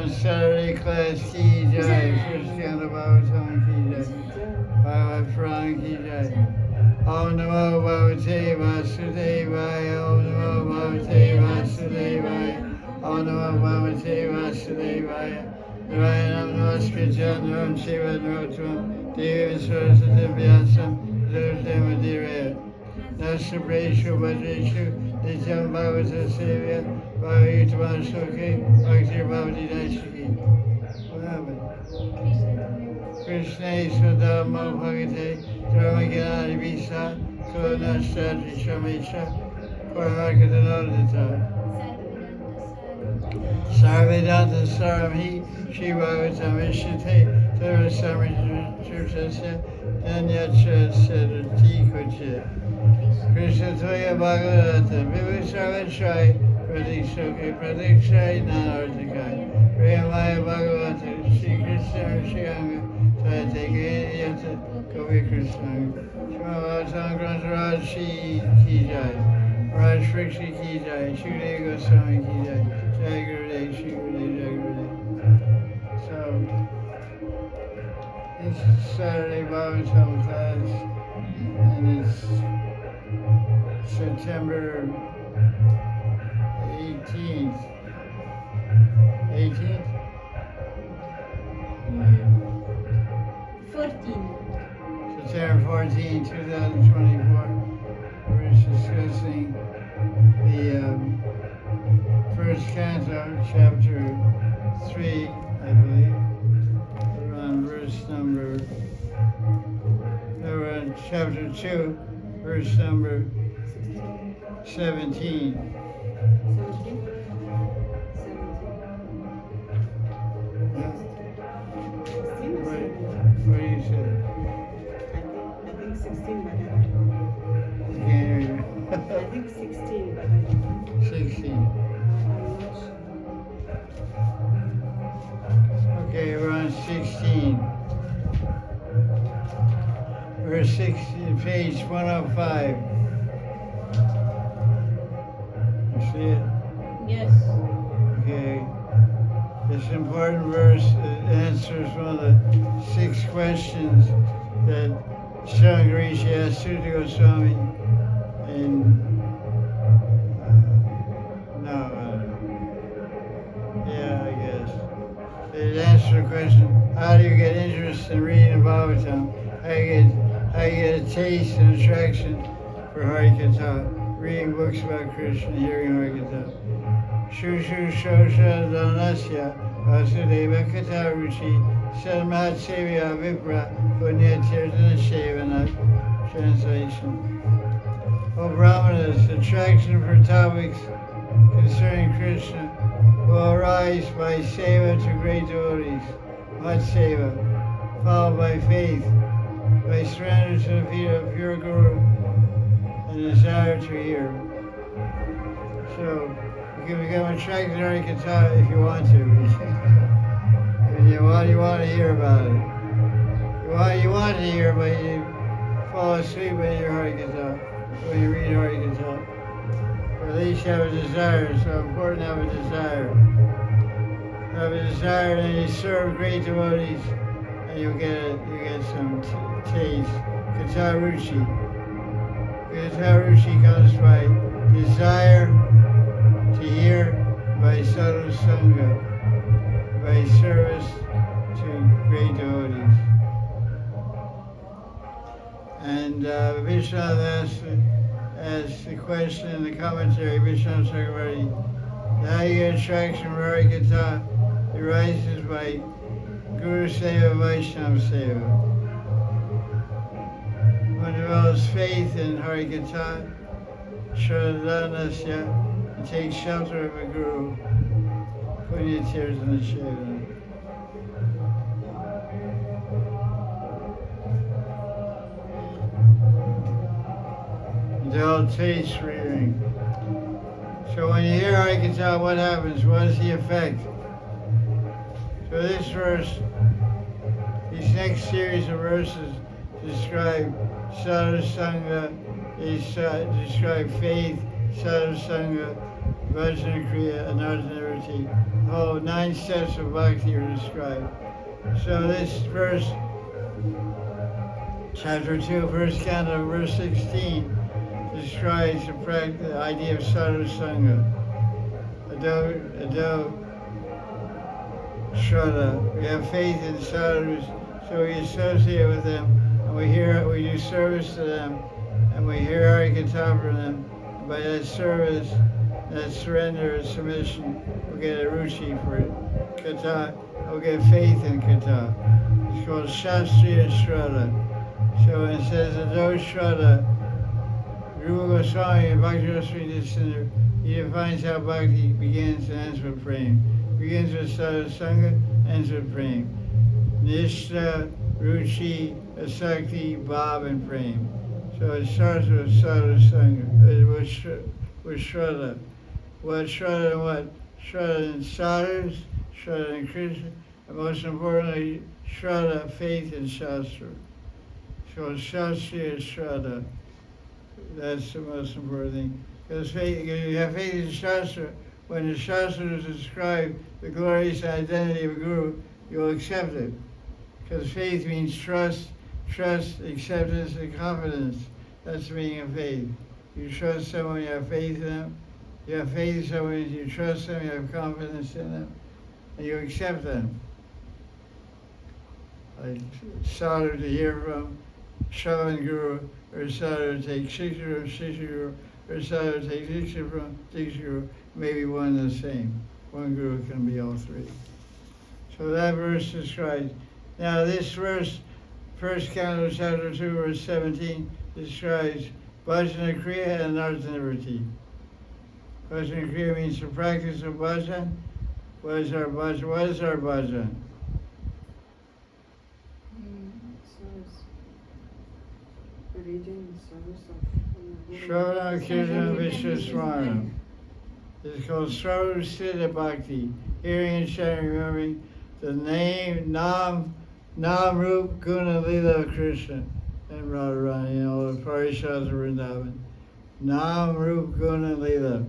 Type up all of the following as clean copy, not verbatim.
Saturday class ki jai, first Canto Bhagavatam ki jai, Bhagavad Puran ki jai. Om Namo Bhagavate Vasudevaya, Om Namo Bhagavate Vasudevaya, Om Namo Bhagavate Vasudevaya. Narayanam Namaskritya Naram Shiva Narottam Devi Saraswati Vyasam Dhrutam Adiraya. Nasabreshu Bhadreshu Nityam Bhagavata Sevya Bhagavitvam Sukhi Bhaktir Bhavati Daishiki. What happened? Krishna Swadharma Bhagate Dharmagyana Visa Kalanashtati Shamisha Paramarkadanodata Sarvedanta Saramhi Shri Bhagavatam Vishate Dharma Samrijutasya Nanyacha Sedati Koche Krishna Toya Bhagavata Vivu Sarvachai Pradikshake Pradikshai Nanartikai Prayamaya Bhagavata Shri Krishna Shrianga Sayateke Yata Kavi Krishna Shmavatam Grantaraj Shri Ki Jai Raj Frikshi Ki Jai Shri Goswami Ki Jai Jai Gurudev Shri Gurudev Jai Gurudev. So it's Saturday Bhagavatam class and it's September 18th. 18th? 14. September 14, 2024. We're discussing the first canto, chapter 3, I believe. We're on verse number, no, we're on chapter 2, verse number 17. 17? 17. What do you say? I think 16, but I don't know. I can't hear you. I think 16, but I don't know. 16. I'm not sure. Okay, we're on 16. Verse 16, page 105. You see it? Yes. Okay. This important verse answers one of the 6 questions that Sangarishi asked Sutta Goswami in I guess. It answers the question, how do you get interest in reading the Bhagavatam? How you get a taste and attraction for Harikatha, reading books about Krishna, hearing Harikatha. Shushu Shosha Dhanasya Vasudeva Kata Ruchi Sadmat Sevya Vipra Punya Tirtana Shevana. Translation. O Brahmanas, attraction for topics concerning Krishna will arise by seva to great devotees, Mat Seva, followed by faith, by surrender to the feet of pure Guru, and desire to hear. So, you can become attracted to Harikatha if you want to. You want to hear about it. You want to hear, but you fall asleep when you hear Harikatha, when you read Harikatha. Or at least have a desire. It's so important to have a desire. Have a desire, and you serve great devotees, and you get some taste. Kataruchi. Kataruchi comes by desire to hear, by sadhu sangha, by service to great devotees. And Vishwanath asked the question in the commentary, Vishwanath Chakravarti, how you get attraction for Harikatha arises by Guru Seva, Vaishnava Seva. One develops faith in Harikatha, Shraddhanasya, and takes shelter of a Guru, Punya Tirtana Shevana. They'll taste rearing. So when you hear Harikatha, what happens? What is the effect? So this verse, these next series of verses describe sadhu sangha, they describe faith, sadhu sangha, vajna kriya, anartha nivritti, whole 9 steps of bhakti are described. So this verse, chapter 2, first canto, verse 16, describes the idea of sadhu sangha. Ado Shraddha. We have faith in sadhus, so we associate with them, and we do service to them, and we hear Harikatha from them. And by that service, that surrender and submission, we'll get a ruchi for it. Katha, we'll get faith in Katha. It's called Shastriya Shraddha. So it says Ado Shraddha, Rupa Goswami and Bhakti Rasvi, he defines how bhakti begins and ends with prema. Begins with sadhu sangha, ends with prema. Nishta, ruchi, asakti, bhav, and prema. So it starts with sadhu sangha, with shraddha. What shraddha and what? Shraddha in sadhus, shraddha in Krishna, and most importantly, shraddha, faith in Shastra. So Shastriya Shraddha. That's the most important thing. Because you have faith in Shastra. When the Shastras describe the glorious identity of a guru, you'll accept it. Because faith means trust, acceptance, and confidence. That's the meaning of faith. You trust someone, you have faith in them. You have faith in someone, you trust them, you have confidence in them, and you accept them. Like sadhu to hear from, Shravan Guru, or sadhu to take Shiksha from Guru, or sadhu to take Diksha from Diksha Guru, maybe one and the same. One Guru can be all three. So that verse describes. Now this verse, first Canto, chapter 2, verse 17, describes Bhajana Kriya and Nartanivritti. Bhajana Kriya means the practice of bhajan. What is our bhajan? What is our bhajan? Reading service of Shravana Kirtan Vishwasmara. It's called Sarvasiddha Bhakti, hearing and chanting, remembering the name, Nam, Rup, Guna, Lila, Krishna, and Radharani, and all the Parishads of Vrindavan. Nam, Rup, Guna, Lila.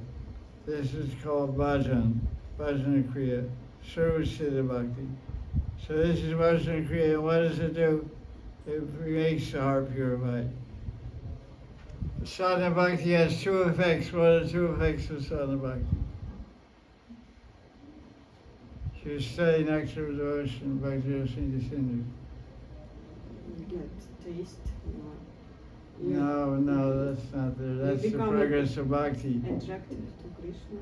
This is called Bhajan, Bhajana Kriya, Sarvasiddha Bhakti. So this is Bhajana Kriya, and what does it do? It makes the heart purified. Sadhana Bhakti has two effects. What are the two effects of Sadhana Bhakti? You study Nectar of Devotion, Bhakti Rasini Sindhu. get taste. No, that's not there. That's the progress of Bhakti. Attractive to Krishna.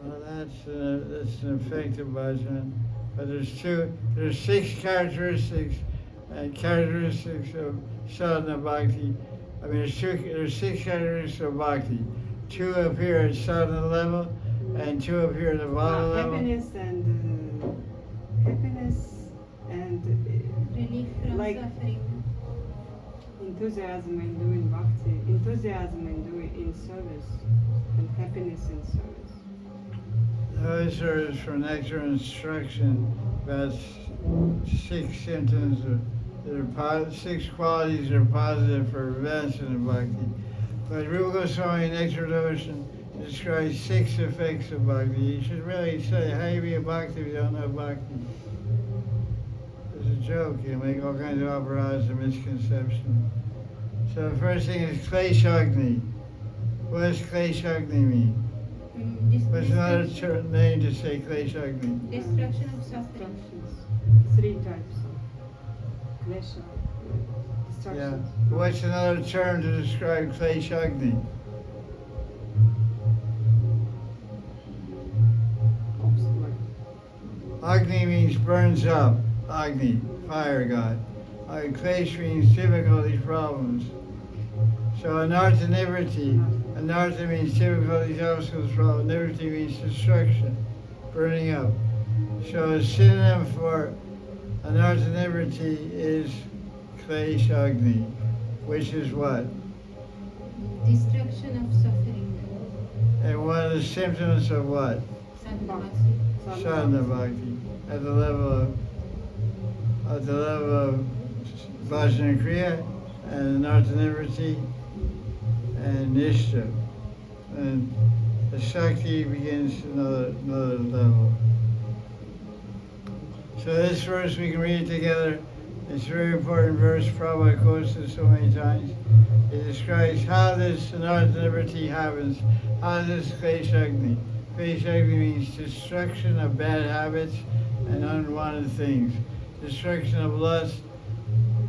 Well, that's an effect of bhajan. But there's 6 characteristics of sadhana bhakti. I mean, there's 6 characteristics of bhakti. 2 appear at sadhana level, and 2 appear at the bhava level. Happiness and Relief from like suffering. enthusiasm in doing bhakti, enthusiasm in service, and happiness in service. Those are for nectar instruction about 6 symptoms that are 6 qualities that are positive for advancement in bhakti. But Rupa Goswami in Nectar Devotion describes 6 effects of bhakti. You should really say, how do you be a bhakti if you don't know bhakti? It's a joke. You make all kinds of operas and misconceptions. So the first thing is Kleshagni. What does Kleshagni mean? What's another name to say Kleshagni? Destruction of suffering. Instructions. 3 types of klesha. Yeah. Instructions. What's another term to describe Kleshagni? Agni means burns up. Agni, fire god. Klesh means difficulties, problems. So anartha nivriti. Anartha means difficulties, obstacles, problems. Nivriti means destruction, burning up. So a synonym for anartha nivriti is Klesh Agni, which is what? Destruction of suffering. And one of the symptoms of what? Sadhana Bhakti. At the level of Bhajana Kriya and Nartha Nivriti and Nishta. And the Shakti begins another level. So this verse, we can read it together. It's a very important verse. Prabhupada quotes it so many times. It describes how this Anartha liberty happens, how this Kleshagni. Kleshagni means destruction of bad habits and unwanted things. Destruction of lust,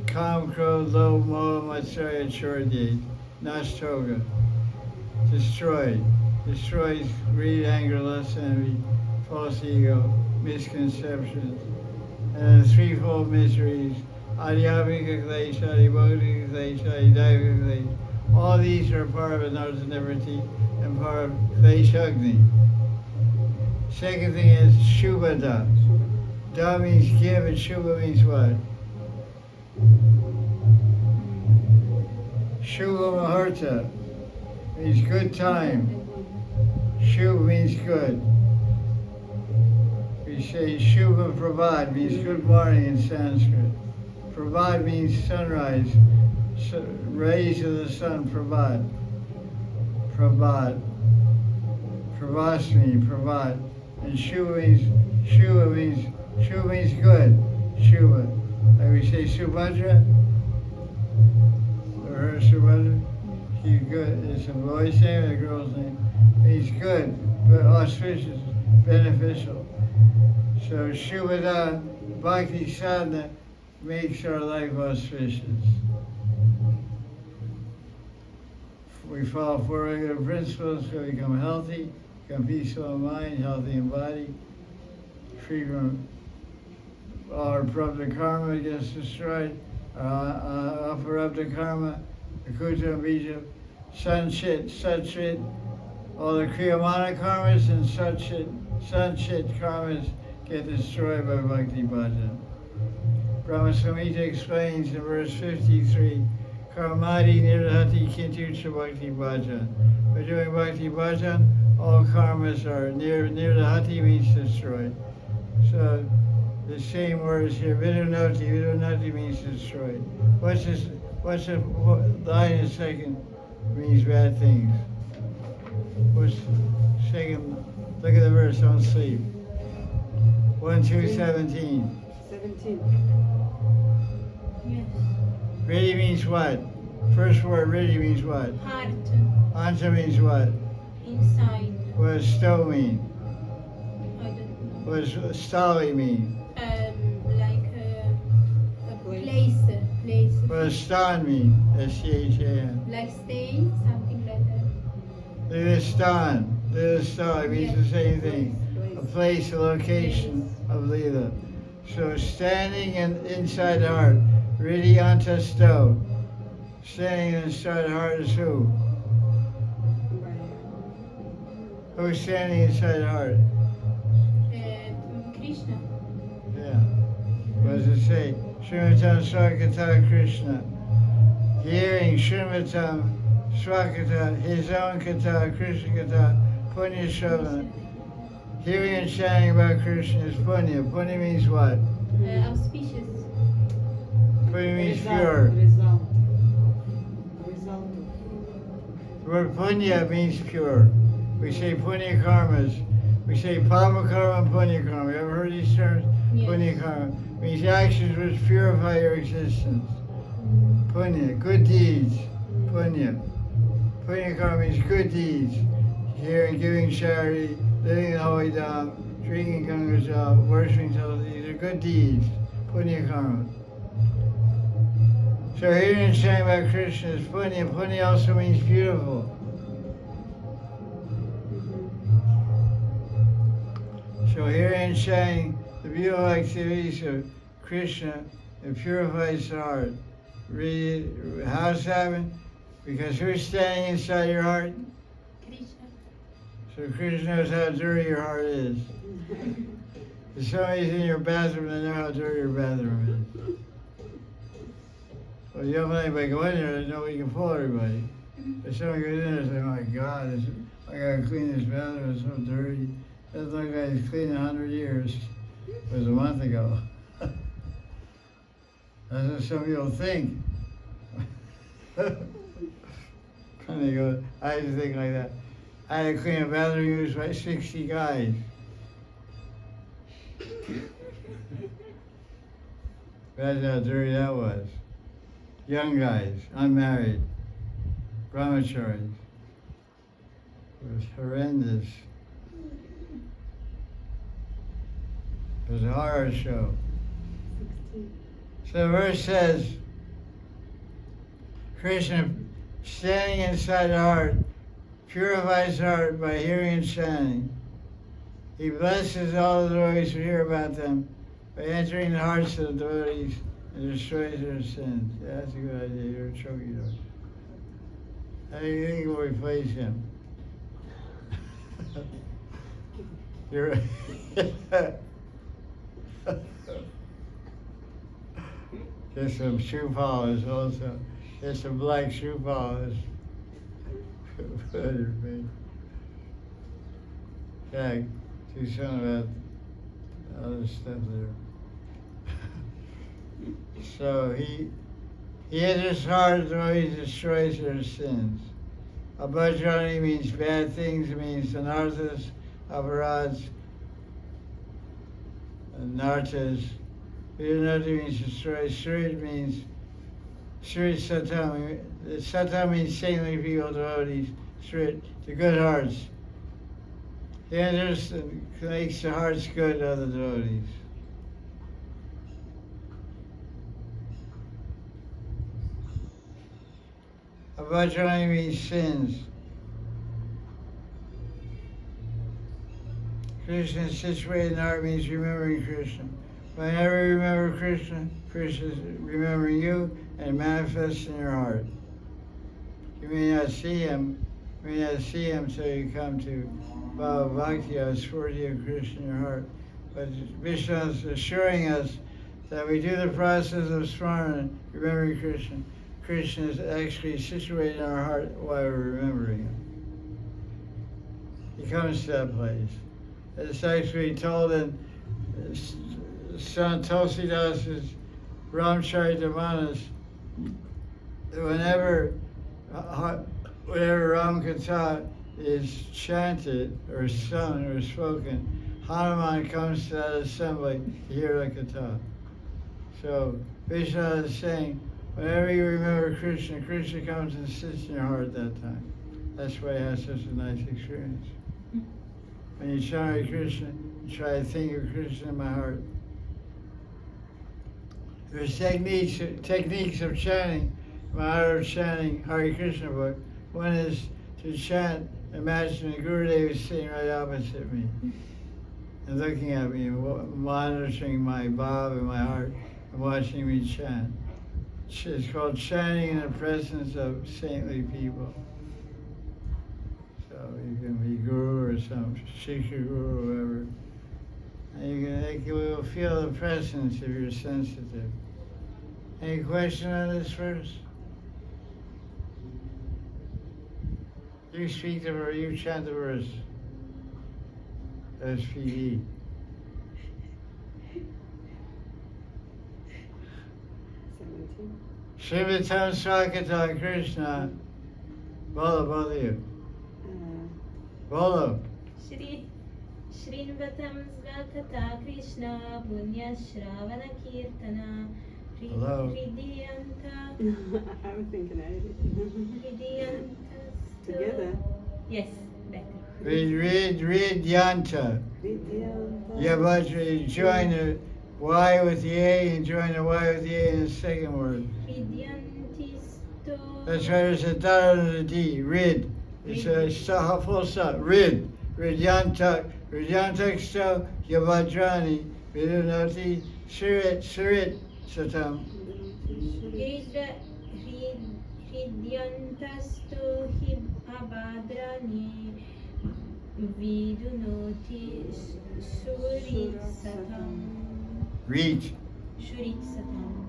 Kam, Krodh, Lobh, Moha, Matsarya, Chordye, Nashtoga. Destroyed. Destroys greed, anger, lust, envy, false ego, misconceptions, and the threefold miseries, Adhyabhika Klesha, Adhibodhika Klesha, Adhyaika Klesha. All these are part of Anartha Nivritti and part of Kleshagni. Second thing is Shubhada. Da means give and Shubha means what? Shubha Maharta means good time. Shubha means good. We say Shubha Prabhat means good morning in Sanskrit. Prabhat means sunrise, rays of the sun, Prabhat. Prabhat. Prabhasmi, Prabhat. And Shubha means good. Shubha. Like we say Subhadra. Or her Subhadra. She's good. It's a boy's name or a girl's name. Means good, but auspicious, beneficial. So Shubhada, Bhakti Sadhana makes our life auspicious. We follow four regular principles so we become healthy, become peaceful in mind, healthy in body, free from our prabdha karma gets destroyed, aparabdha karma, akuta bija, sanchit, all the kriyamana karmas and sanchit karmas get destroyed by Bhakti Bhajan. Brahma Samhita explains in verse 53, Karmadi nirhati kintucha Bhakti Bhajan. By doing Bhakti Bhajan, all karmas are nirhati means destroyed. So the same words here, vidunati means destroyed. What's the line in second means bad things. What's second? Look at the verse, don't sleep. 1:2:17. 17. Yes. Ready means what? First word, ready means what? Heart. Anta means what? Inside. What does sto mean? I don't know. What does stali mean? Like a place. What does stan mean? S-C-H-A-N. Like stay, something like that. Lila it means the same thing. A place, a location of Lila. So standing inside the heart. Ready anta sto. Standing inside the heart is who? Who's standing inside the heart? Krishna. Yeah. What does it say? Srimatam Swakata Krishna. Hearing Srimatam Swakata, his own kata, Krishna kata, Punya Shravana. Hearing and chanting about Krishna is Punya. Punya means what? Auspicious. Punya means Result. pure. Result. The word Punya means pure. We say Punya karmas. We say Papa karma and Punya karma. You ever heard these terms? Yes. Punya karma means actions which purify your existence. Punya, good deeds. Punya. Punya karma means good deeds. Hearing, giving charity, living in the holy dham, drinking Ganga Jal, worshiping Tulsi. These are good deeds. Punya karma. So hearing and chanting about Krishna is Punya. Punya also means beautiful. So hearing and chanting the beautiful activities of Krishna, it purifies the heart. How's it happen? Because who's standing inside your heart? Krishna. So Krishna knows how dirty your heart is. If somebody's in your bathroom, they know how dirty your bathroom is. Well, you don't let anybody go in there, they know you can fool everybody. If somebody goes in there and says, oh my God, I gotta clean this bathroom, it's so dirty. Doesn't look like it's clean 100 years. It was a month ago. That's what some people think. And they go, I just think like that. I had to clean a bathroom used by 60 guys. That's how dirty that was. Young guys, unmarried, brahmacharis. It was horrendous. It was a horror show. 16. So the verse says, Krishna, standing inside the heart, purifies the heart by hearing and chanting. He blesses all the devotees who hear about them by entering the hearts of the devotees and destroys their sins. Yeah, that's a good idea. You're a chogi dog. How do you think we'll replace him? You're Get some shoe polish also. Get some black shoe polish. Put on your face. Jack, do something about other stuff there. So he enters hard though he destroys their sins. Abhajani means bad things, it means anarthas, aparads, and nartas. Vidyanati means destroy. Surit means Surit Satam. Satam means saintly people, devotees. Surit, the good hearts. He enters and makes the hearts good of the devotees. Abhajani means sins. Krishna is situated in the heart means remembering Krishna. Whenever you remember Krishna, Krishna is remembering you and manifests in your heart. You may not see him, till you come to Bhava Bhakti, a spurti of Krishna in your heart. But Vishnu is assuring us that we do the process of smarana, remembering Krishna. Krishna is actually situated in our heart while we're remembering him. He comes to that place. It's actually told in Sant Tulsidas' Ramcharitamanas that whenever Ram Katha is chanted or sung or spoken, Hanuman comes to that assembly to hear the Katha. So Vishnu is saying, whenever you remember Krishna, Krishna comes and sits in your heart at that time. That's why you have such a nice experience. When you chant Krishna, you try to think of Krishna in my heart. There's techniques of chanting. Maharaj chanting Hare Krishna book. One is to chant, imagine the Gurudev is sitting right opposite me and looking at me and monitoring my bhav in my heart and watching me chant. It's called chanting in the presence of saintly people. So you can be guru or some Shikha guru or whatever. And you will feel the presence if you're sensitive. Any question on this verse? You speak the verse, you chant the verse. SPD. Shivatam Swakata Krishna. Bolo, both of you. Bolo. Srinvatam Svakata Krishna Punya Shravana Kirtana Hello. Hridiyanta I was thinking Together. Yes, better. Read Yanta. Vidyanta. Yeah, but you join the Y with the A and join the Y with the A in the second word. Hridyantisto. That's right, there's a dot under the D. Rid. It's a full stop. Rid. Ridyantak. Ridyantaksto Yavadrani. Vidunoti. Surit. Satam. Hridyantasto Abhadrani Vidunoti Shurit Satam. Read. Shurit Satam.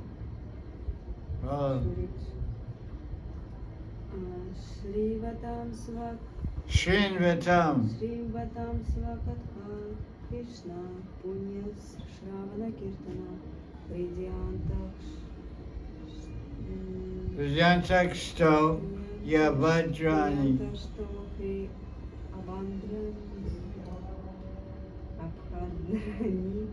Shrivatam Svak. Srinvatam. Srivatam Svakatha Krishna Punya Shravana Kirtana Vidyantaksto Yavadrani. Abandran, Abhadani,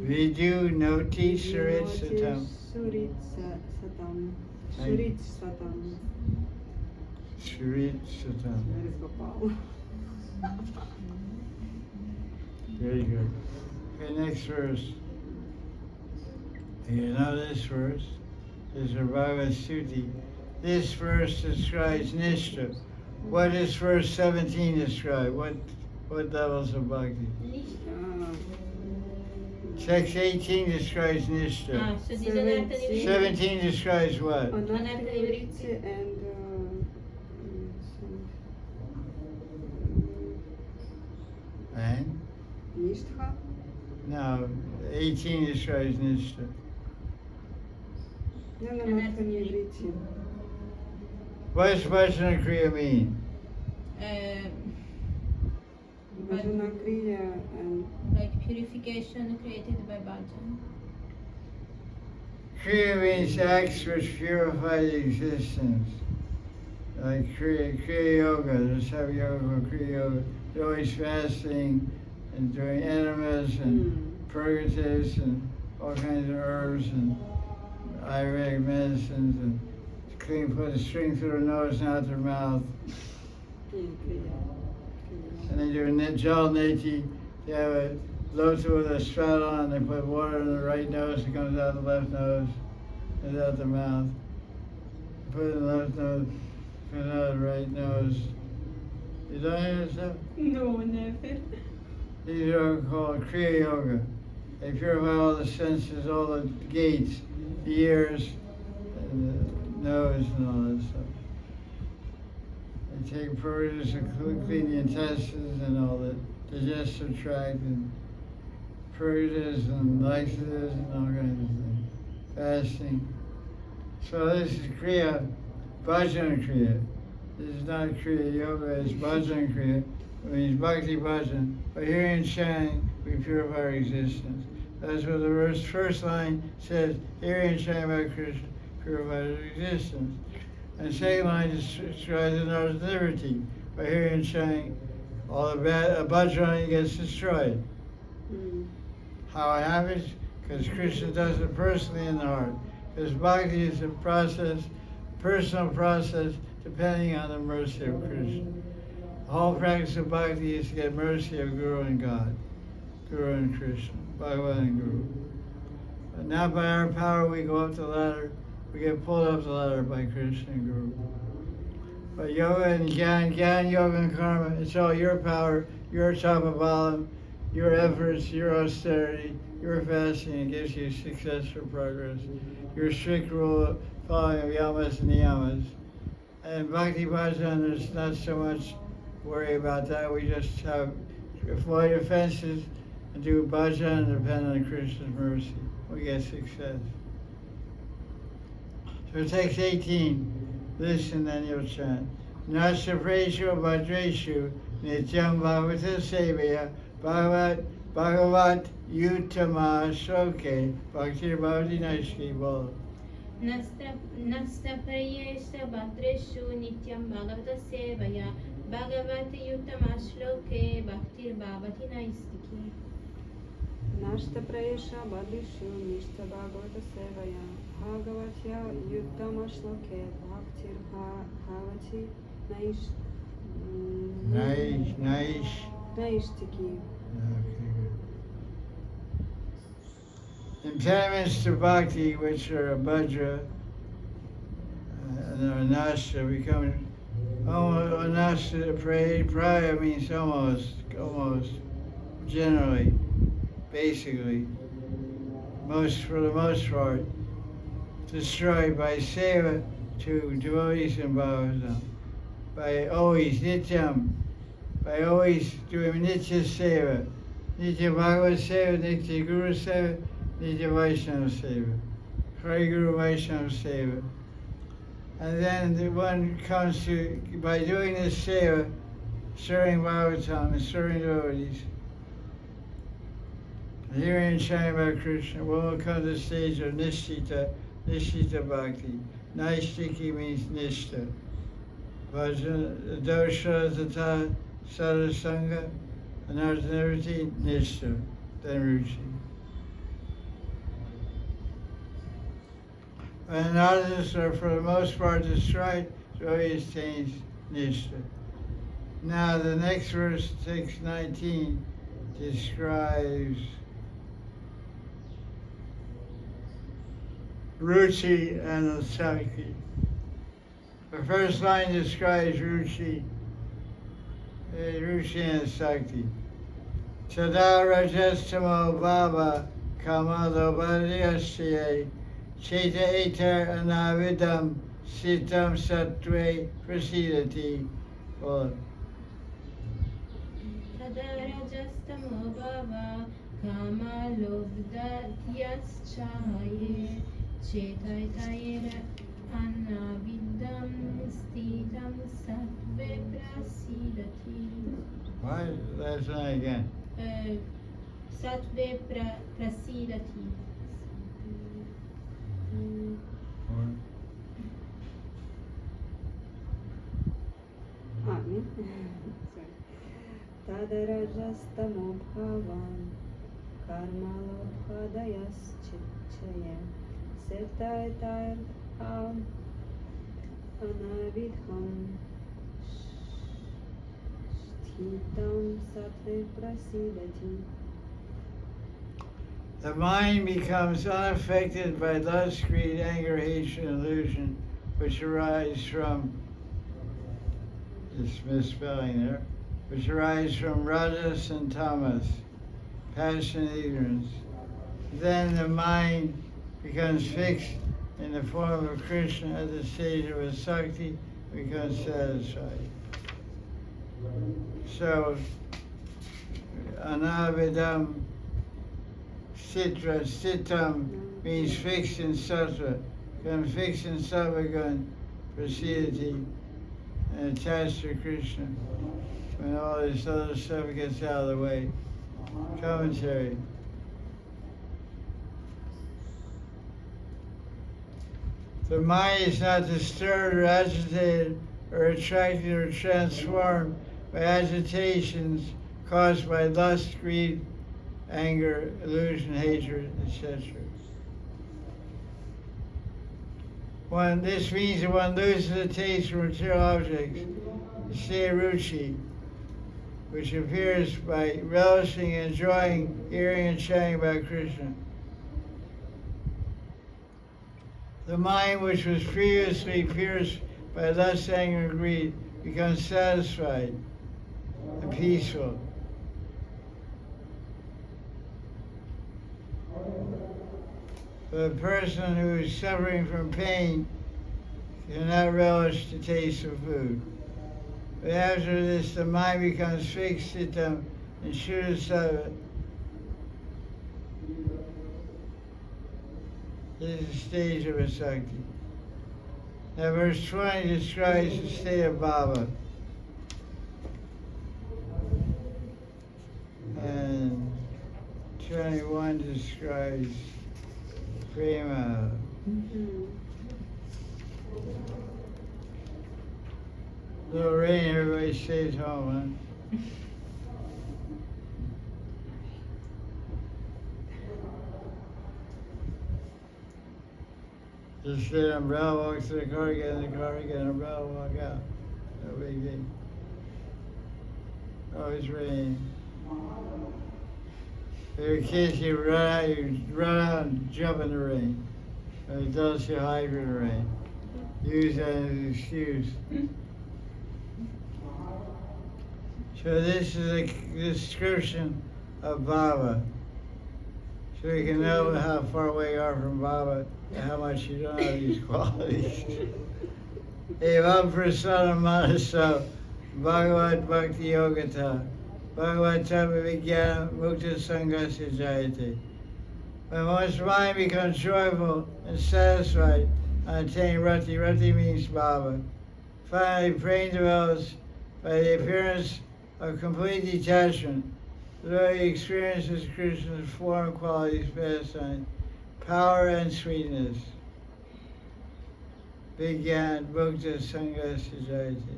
Vidu Noti Surit Satam. Surit Satam. Surit Satam. Surit Satam. That is Gopal. Very good. Okay, next verse. You know this verse? This is a Bhagavad Suti. This verse describes Nishta. What does verse 17 describe? What levels of bhakti? Text 18 describes Nishta. So these are the 17 describes what? Anathavritti and And? Nishtha. No, 18 describes Nishta. Anathavritti. What does Bhajana Kriya mean? Bhajana Kriya and Like purification created by Bhajan. Kriya means acts which purify the existence. Like Kriya Yoga, there's have yoga for Kriya Yoga. They're always fasting and doing enemas and purgatives and all kinds of herbs and Ayurvedic medicines and clean, put a string through their nose and out their mouth. And they do Jal Neti. They have a lota with a spout on, they put water in the right nose, it comes out the left nose, and out the mouth. Put it in the left nose, put it out the right nose. You don't hear this stuff? No, never. These are called Kriya Yoga. They purify all the senses, all the gates, the ears, and the nose, and all that stuff. They take purges and clean the intestines and all the digestive tract and purges and laxatives and all kinds of things. Fasting. So this is Kriya, Bhajan Kriya. This is not Kriya Yoga, it's Bhajan Kriya. It means Bhakti Bhajan. By hearing and chanting, we purify our existence. That's what the first line says, hearing and chanting about Krishna purifies our existence. And the second line describes another liberty. By hearing and chanting, all the bad bhajrani gets destroyed. How it happens? Because Krishna does it personally in the heart. Because bhakti is a process, personal process, depending on the mercy of Krishna. The whole practice of bhakti is to get mercy of Guru and God, Guru and Krishna, Bhagavan and Guru. But not by our power we go up the ladder, we get pulled up the ladder by Krishna and Guru. But yoga and Gyan, yoga and karma, it's all your power, your tapabalam, your efforts, your austerity, your fasting, it gives you successful progress. Your strict rule of following of yamas and niyamas. And Bhakti Bhajan, there's not so much worry about that. We just have avoid offenses and do bhajan and depend on Krishna's mercy. We get success. So it takes 18. Listen, then you'll chant. Nasya Preshu Bhadreshu Nityam Bhagavata Sevaya Bhagavat Utama Shloke Bhakti Bhavati Naishki Bol. Nastaprayesha Bhadreshu Nityam Bhagavata Sevaya Bhagavati Uttama Shloke Bhaktir Bhavati Naistiki. Nashta Prayesha Badishu Nishta Bhagavata Sevaya Bhagavatya Yuddhama Shloke Bhaktir Bhavati Naistiki. Okay, good. Impediments to bhakti, which are a bhadra and a nashta, become nashta. Praya means almost, generally, basically, for the most part, destroyed by seva to devotees in Bhagavatam. By always nityam, by always doing nitya seva, nitya Bhagavad seva, nitya Guru seva, nitya Vaishnava seva, Hari Guru Vaishnava seva. And then the one comes to, by doing this seva, serving Bhagavatam and serving devotees, hearing and chanting about Krishna, one will come to the stage of Nishita Bhakti. Naistiki means Nishta. Vajra dosha tata sadasanga anarthanavati nishta, then ruchi. When anarthas are for the most part destroyed, joy attains nishta. Now the next verse, 6:19, describes ruchi and asakti. The first line describes ruchi and asakti. Tada rajastamo bhava kamalobharyasya cheta etar anavidam sitam sattve prasidati. Well, Tadarajastamo bhava kama lobdhatyaschaye chetaytayera anavidam stitam sattve prasidati. why? Last line again. Sattve prasidati. Me? Sorry. Tadarajastamo bhavan karmalobhadayas chichaya setaitar anavidham sthitam sattve prasidati. The mind becomes unaffected by lust, greed, anger, hatred, and illusion, which arise from, this misspelling there, which arise from rajas and tamas, passion and ignorance. Then the mind becomes fixed in the form of Krishna at the stage of asakti, becomes satisfied. So, anavidam Sitra, sitam means fixed in sattva, become fixed in sattva, prasidati, and attached to Krishna. When all this other stuff gets out of the way. Commentary. The mind is not disturbed or agitated or attracted or transformed by agitations caused by lust, greed, anger, illusion, hatred, etc. This means that one loses the taste for material objects, the state of ruchi, which appears by relishing and enjoying hearing and chanting about Krishna. The mind, which was previously pierced by lust, anger, and greed, becomes satisfied and peaceful. For a person who is suffering from pain cannot relish the taste of food. But after this, the mind becomes fixed in them and shoots up. This is the stage of asakti. Now verse 20 describes the state of bhava. And 21 describes prema. Little rain, everybody stays home, huh? Just get an umbrella, walk to the car, get in the car, get an umbrella, walk out. No big deal. Oh, it's raining. If you're kids, you run out and jump in the rain. If adults, you hide in the rain. Use that as an excuse. So this is a description of bhava. So you can know how far away you are from bhava and how much you don't have these qualities. Evam prasana manaso bhagavat bhakti yogata bhagavatam vijnana mukta sangasya jayate. When one's mind becomes joyful and satisfied on attaining rati, rati means bhava. Finally, praying develops by the appearance of complete detachment. The devotee experiences Krishna's form, qualities, pastime, power, and sweetness. Vigyan Bhukta Sangha Sujayati.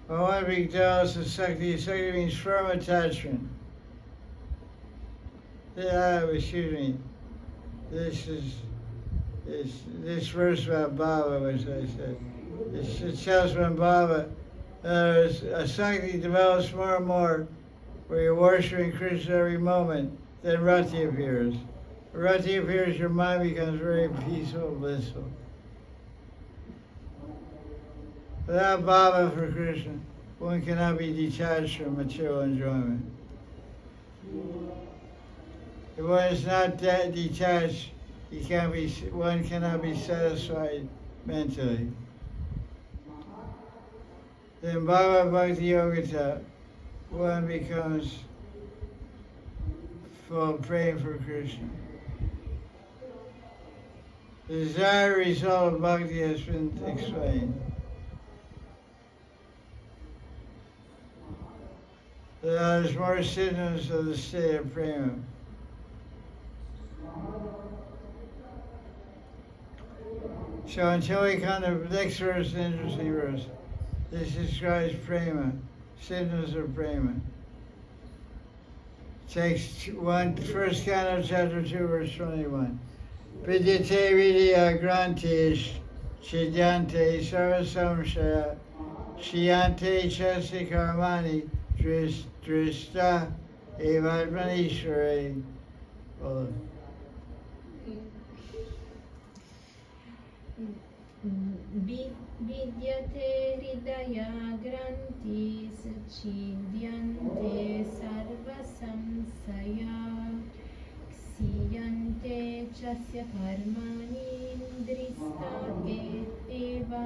Bhagavan Vigdal Sakti. Sakti means firm attachment. Excuse me. This verse about Baba, which I said. It tells when Baba, a Sakti develops more and more, where you're worshiping Krishna every moment, then Rati appears. When Rati appears, your mind becomes very peaceful, blissful. Without Baba for Krishna, one cannot be detached from material enjoyment. If one is not detached, one cannot be satisfied mentally. Then Bhava Bhakti Yogata, one becomes full of praying for Krishna. The desired result of bhakti has been explained. There is more symptoms of the state of prema. So until we come to the next verse, an interesting verse. This describes prema, symptoms of prema. Takes first Canto, chapter 2, verse 21. Vidyate vidya grantish chidyante sarvasamshaya shiyante chasti karmani drishta evatmanishvare. Vidyate hridaya grantis chidyante sarva samsaya ksiyante chasya karmani drista eva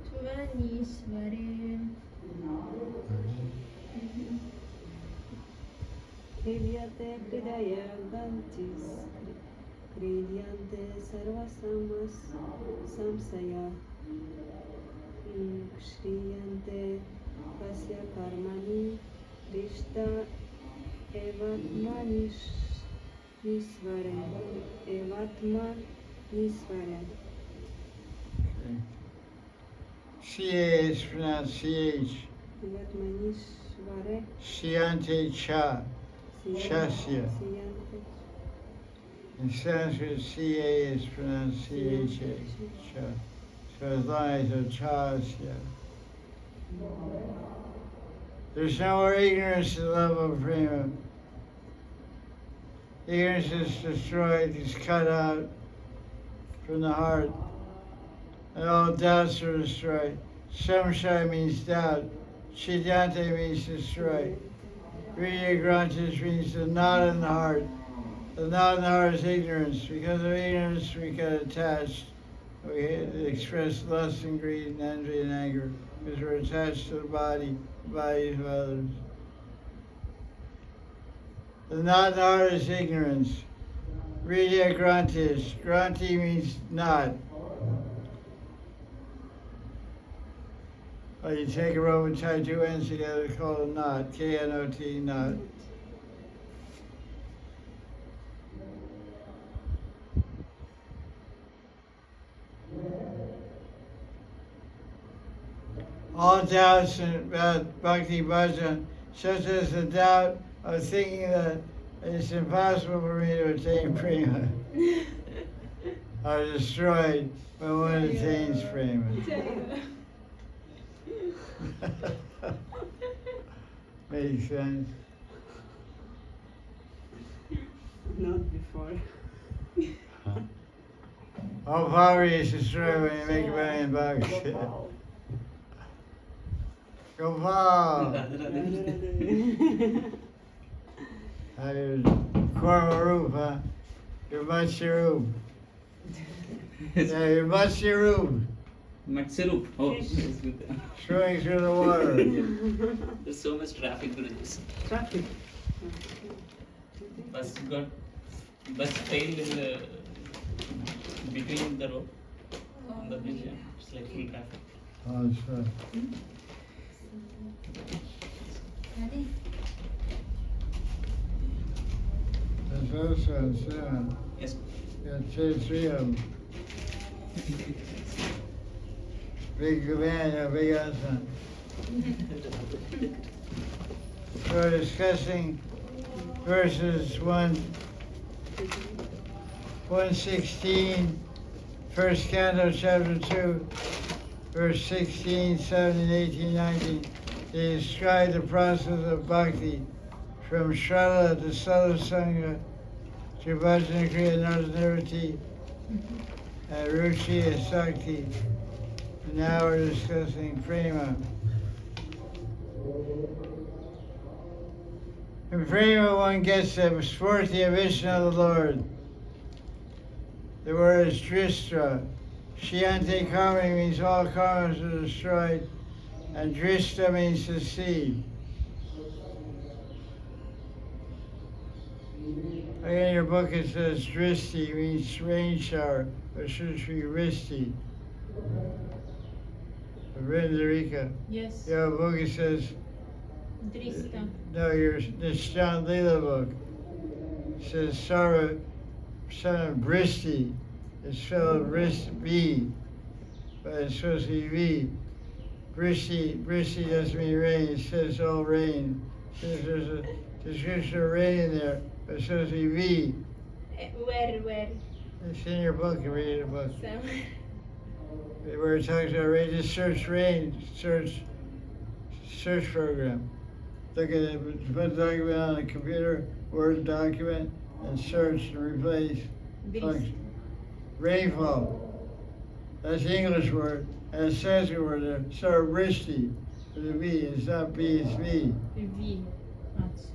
tvanisvare. Vidyate hridaya grantis Kridyante sarvasamas samsaya Kshriyante kasya karmani Rishta evatma nisvare Evatma nisvare. CA is pronounced CH. Evatma nisvare. Siyante cha. Chasya. Siyante. In Sanskrit, CA is pronounced CHA. Cha. So as long as it's chasya. There's no more ignorance to the level of prema. Ignorance is destroyed, is cut out from the heart. And all doubts are destroyed. Samshaya means doubt. Chidyante means destroy. Vidya Grantis means the knot in the heart. The knot in the heart is ignorance. Because of ignorance, we get attached. We express lust and greed and envy and anger because we're attached to the bodies of others. The knot in the heart is ignorance. Vidya Grantis. Granti means knot. You take a rope and tie two ends together, it's called a knot. K-N-O-T, knot. All doubts about Bhakti Bhajan, such as the doubt of thinking that it's impossible for me to attain prema, are destroyed when one attains prema. Makes sense. Not before. All poverty is destroyed when you make $1 million bucks. Gopal! How your Korma Roop, huh? Your Matsyaroop. Yeah, your Matsyaroop. Matsarup. Oh, that's good. Swimming through the water. There's so much traffic to this. Traffic. Bus failed in the between the road on the bridge. Yeah. It's like full traffic. Oh, that's right. That's also, Yes. Got three of them. Big man, a big son. We're discussing verses 116, first Canto, chapter 2, verse 16, 17, 18, 19. They describe the process of bhakti from Shraddha to Sadhusanga to Bhajana Kriya Nardanirvati and Ruchi and Sakti. And now we're discussing Prema. In Prema one gets the sporty vision of the Lord. The word is Dristra. Shiante karma means all karmas are destroyed, and Drista means to see. In your book it says Dristi means rain shower, but it should be Risti. Vrindarika. Yes. Your book it says, Drista. no, this John Leela book. It says Sarva, son of Bristi. It's spelled B, but it's supposed to be V. Bristi doesn't mean rain. It says all rain. It says there's a description of rain in there, but it's supposed to be V. Where? It's in your book. You read the book. Somewhere. Where it talks about rain, just search rain, search program. Look at it, put the document on a computer, Word document, and search and replace function. Rainfall. That's the English word. And a Sanskrit word there. Sarvristi with a V. It's not B, it's V. V.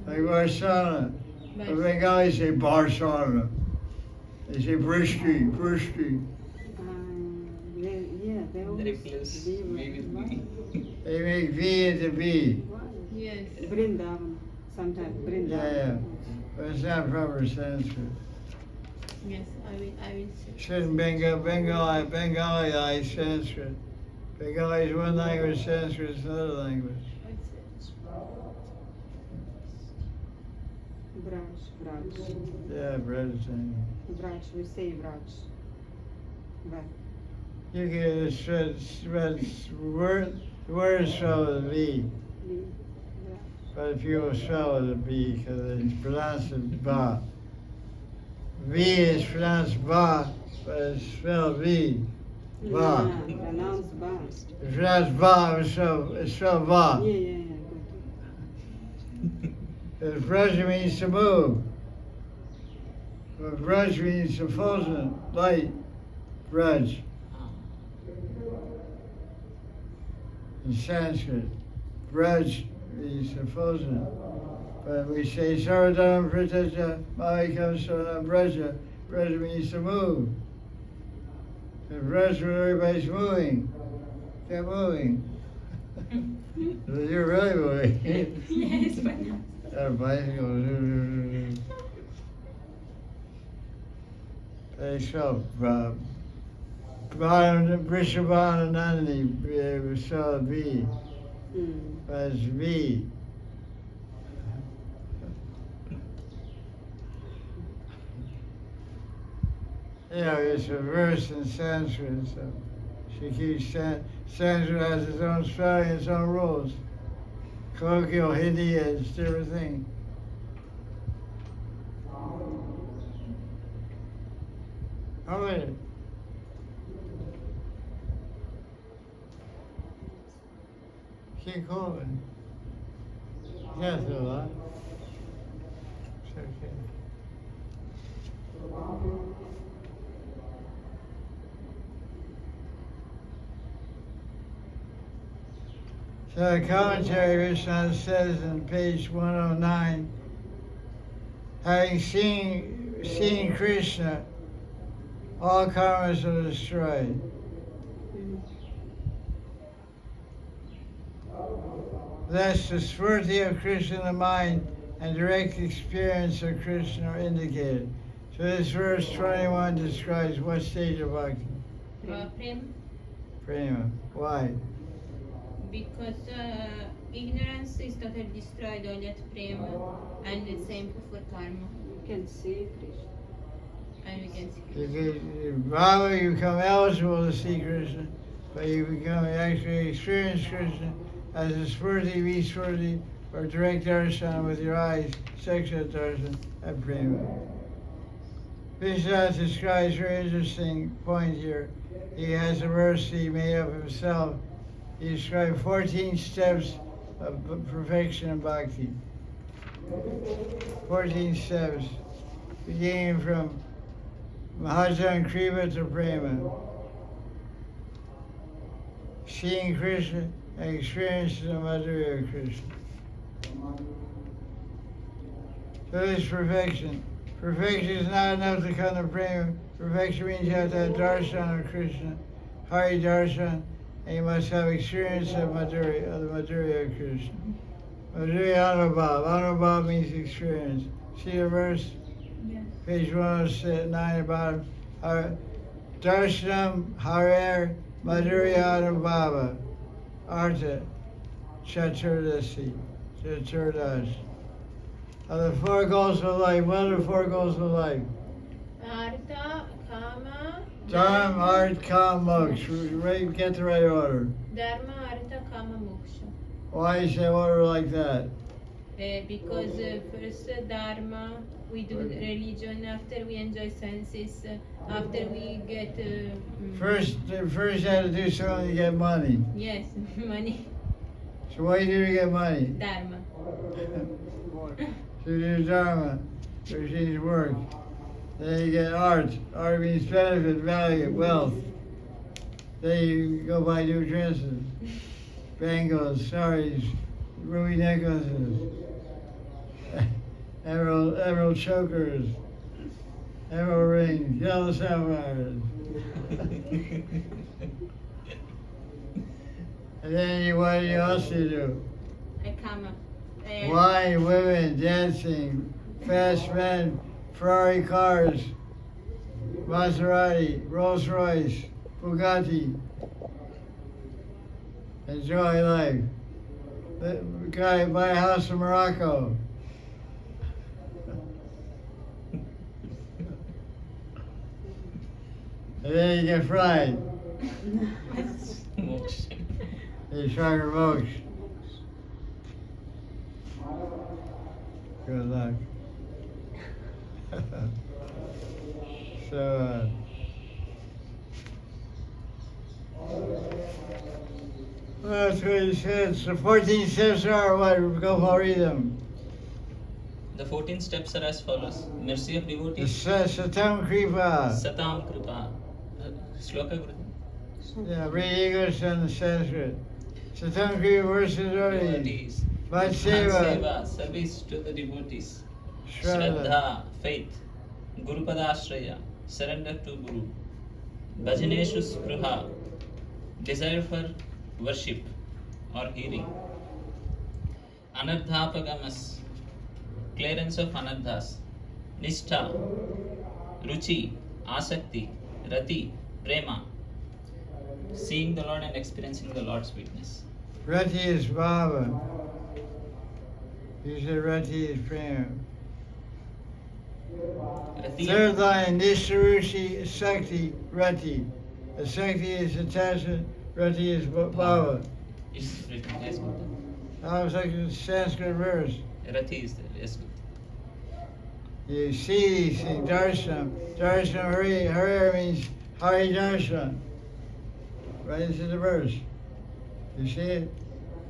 Like Varsana. The Bengalis say Barsana. They say Bristi. They always Replace leave V with what? B. They make V into B. Yes. Brindavan. Sometimes Brindavan. Yeah. But it's not proper Sanskrit. Yes, I will say. Shouldn't Bengali like Sanskrit. Bengali is one language, Sanskrit is another language. Vrach. Yeah, bread is saying. Vrach. We say vrach. Vrach. You can the word is spelled with a V, but if you will spell with a B, because it's pronounced Ba. V is pronounced Ba, but it's spelled V. Ba. Pronounced ba. It's pronounced Ba, it's spelled Ba. Yeah. Good. Vraja means to move. But Vraj means effulgent, light, Vraj. In Sanskrit, Vraj means effulgent. But we say Saradam Pritaja, Mahikam Saradam Vraja. Vraja means to move. And Vraj when everybody's moving. They're moving. You're really moving. Yes, but Got a bicycle. They spell Vrishabhananandi, we spell V, but it's V. You know, it's a verse in Sanskrit, so she keeps Sanskrit has its own spelling, its own rules. Colloquial Hindi is different thing. How many? Keep going. Yes, a lot. It's okay. So the commentary Krishna says on page 109, having seen Krishna, all karmas are destroyed. Thus, the spurti of Krishna in the mind and direct experience of Krishna are indicated. So this verse 21 describes what stage of bhakti? Prem, Prema. Why? because ignorance is totally destroyed only at prema, and the same for karma. You can see Krishna. and we can see You Krishna. get Bhava, you become eligible to see Krishna, but you become actually experience Krishna as a Spurti, Vispurti, or direct darshan with your eyes, Sakshat darshan, and prema. Vishwanath describes a very interesting point here. He has a verse he made up himself. He described 14 steps of perfection in bhakti. 14 steps, beginning from Mahajan Kriva to Prema. Seeing Krishna and experiencing the Madhurya of Krishna. So this perfection. Perfection is not enough to come to Prema. Perfection means you have to have darshan of Krishna, Hari darshan, and you must have experience of Madhurya, of the Madhurya of Krishna. Madhurya Anubhav. Anubhav means experience. See the verse? Yes. Page 109 about Darshanam Harer Madhurya Anubhava Artha Chaturdasi. Chaturdash. Of the four goals of life, what are the four goals of life? Artha, Kama, Dharma, Art, Kam, Moksha. Right, get the right order. Dharma, Artha, Kama, Moksha. Why is that order like that? Because first Dharma, we do religion, after we enjoy senses, after we get... First you have to do something to get money. Yes, money, So what do you do to get money? Dharma. So you do Dharma, which means work. Then you get art. Art means benefit, value, wealth. Then you go buy new dresses, bangles, saris, ruby necklaces, emerald chokers, emerald rings, yellow sapphires. And then what else do you do? Kama. Wine, women, dancing, fast men, Ferrari cars, Maserati, Rolls Royce, Bugatti. Enjoy life. Guy buy a house in Morocco. And then you get fried. Moksha. You try to moksha. Good luck. So, well, that's what he said. So 14 steps are what? Gopal, read them. The 14 steps are as follows. Mercy of The devotees. Satam Kripa. Satam Kripa. Shloka Guru. Yeah, read English and Sanskrit. Satam Kripa verses already. Devotees. Vatseva. Seva, service to the devotees. Shraddha. Shraddha, faith. Gurupadashraya, surrender to Guru. Bhajaneshu spruha, desire for worship or hearing. Anardhapagamas, clearance of anardhas. Nishtha, ruchi, asakti, rati, prema. Seeing the Lord and experiencing the Lord's sweetness. Rati is Baba. You said Rati is Prema. Rati, Third line, Nisharushi Sakti Rati. The Sakti is attachment, Rati is Baba. is written, yes, Guru. I was like a Sanskrit verse. Rati is there, yes, Guru. You see these things, darshan. Darshan Hari means Hari darshan. Right into the verse. You see it?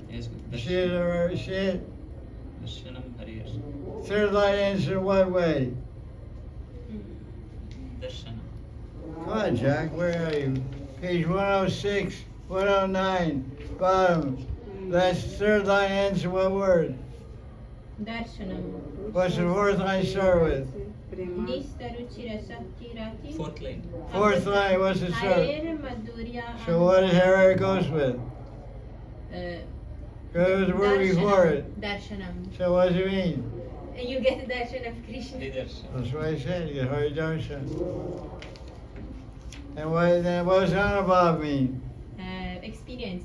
Yes, Guru. You see it or you see it? Darshanam Hariyar. Third line ends in what way? Darshanam. Come on, Jack, where are you? Page 106, 109, bottom. That's third line ends in what word? Darshanam. What's the fourth line start with? Prema. Nishta, Ruchira, Sakti, Rati. Fourth line. Fourth line, what's it start? Harer, Madhurya. So what Harer goes with? Go with the word before it. Darshanam. So what does it mean? You get the darshan of Krishna. Didarshan. That's what I said, you get Hari Darshan. And what does Anubhav mean? Experience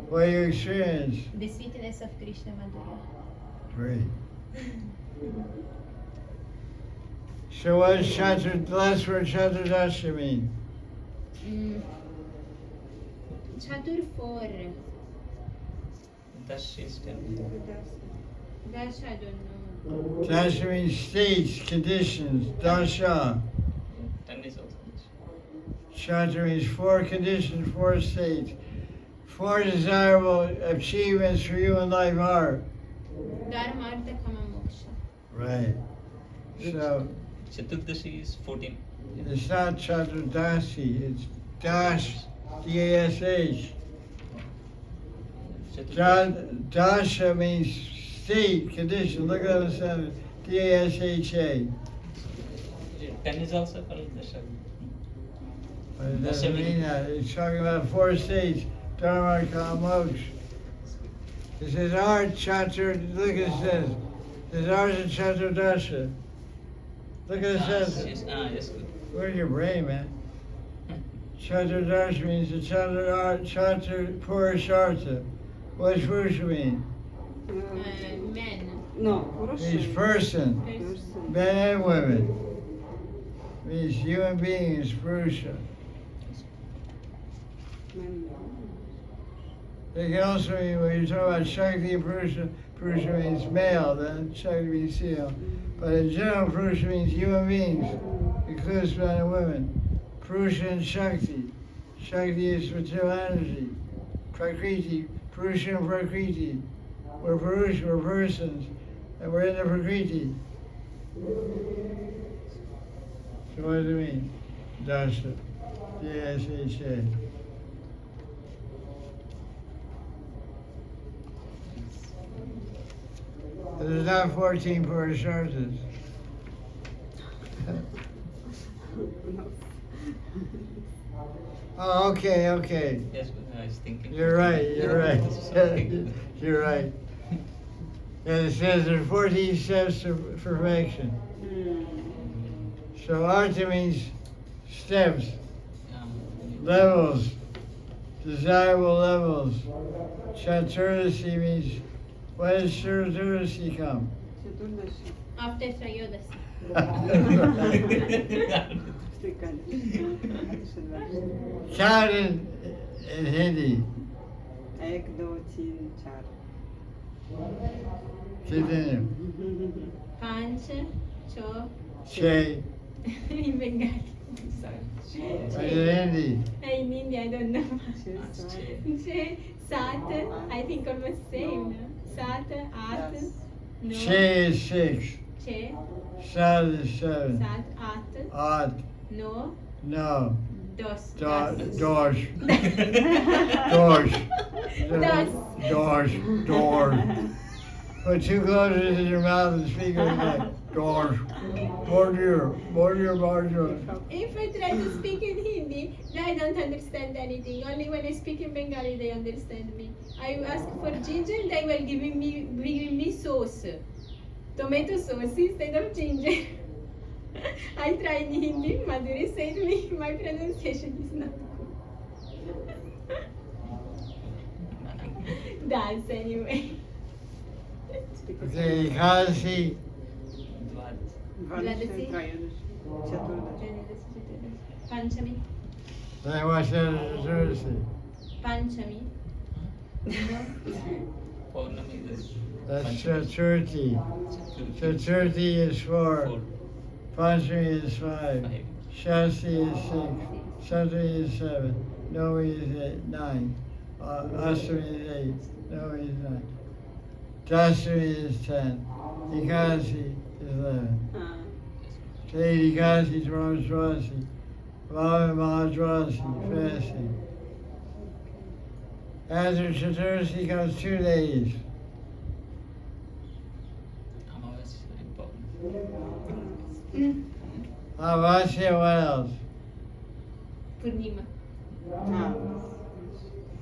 What do you experience? the sweetness of Krishna Madhurya. Great. So what does the last word Chaturdasha mean? Chatur 4. Dash is 10. Dash I don't know. Dasha means states, conditions. Dasha. 10 is also. Chatur means 4 conditions, 4 states. 4 desirable achievements for you in life are. Dharma, Artha, Kama, Moksha. Right. So Chaturdashi is 14. it's not Chaturdasi, it's Dash, D-A-S-H. Dasha means state, condition. Look at the sentence. D-A-S-H-A. 10 is also called Dasha. But it doesn't mean that. It's talking about 4 states. Dharma, Kama, Moksha. It says Art Chatur. Look, it says. It says Art and Chaturdasha. Look at it says. Yes. Where's your brain, man? Chaturdasha means the Chatur Purushartha. What does Purusha mean? Men. No, Purusha. Means person, Person. men and women. Means human beings, Purusha. Men. It can also mean, when you talk about Shakti and Purusha, Purusha means male, then Shakti means female. But in general, Purusha means human beings, includes men and women. Purusha and Shakti. Shakti is material energy. Prakriti, Purusha and Prakriti. We're Purusha, we're persons, and we're in the Prakriti. So what does it mean? Dasha. D-S-H-A. There's not 14 Purusharthas. Oh, okay. Yes, I was thinking. You're right. You're right. And it says there's 14 steps to perfection. So Artha means steps, levels, desirable levels. Chaturdasi means, when does Chaturdasi come? Chaturdashi. After Trayodasi. Count in Hindi. 1, 2, 3, 4. Continue. Panch, Cho, Che. in Bengali. Sorry. In Hindi. In India, I don't know. Che, Che, Sat, I think almost same. No? Sat, At, Yes. No. Che is 6. Che, Sat is 7. Sat, At, Odd. No, No. Dos. Dosh. Das. Doors. Put 2 closes in your mouth and speak like that. Doors. Bonjour. If I try to speak in Hindi, I don't understand anything. Only when I speak in Bengali, they understand me. I ask for ginger, they were giving me sauce. Tomato sauce instead of ginger. I tried in Hindi, Madhuri said me, my pronunciation is not good. That's anyway. Okay, Ekadasi. Dvadashi, Trayodashi, Chaturdashi. Panchami. Then what's Chaturdasi? Panchami. Paurnami is That's Chaturthi. Chaturthi is 4. Panchami is 5. Shasti is 6. Saturday is 7. Nomi is 9. Astami is 8. Nomi is 9. Dashami is 10. Ekadasi is 11. Today Ekadasi, tomorrow is Dwasi. Tomorrow Mahadrasi, fasting. After Chaturthi comes 2 days. Amavasya is very important. Amavasya, what else? Purnima.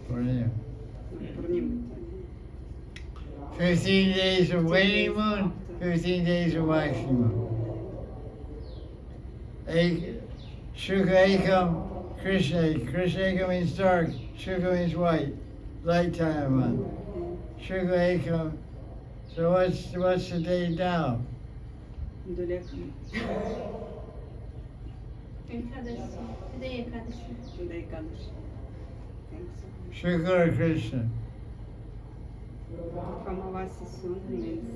Purnima. Purnima. 15 days of waning moon, 15 days of waxing moon. Shukla Ekam, Krishna. Krishna Ekam means dark, Shukla means white, light time month. Shukla Ekam. So what's the date now? Dulekam. Ekadashi. Today Ekadashi. Today Kadashi. Thanks. Shukla Krishna. Amavasya soon means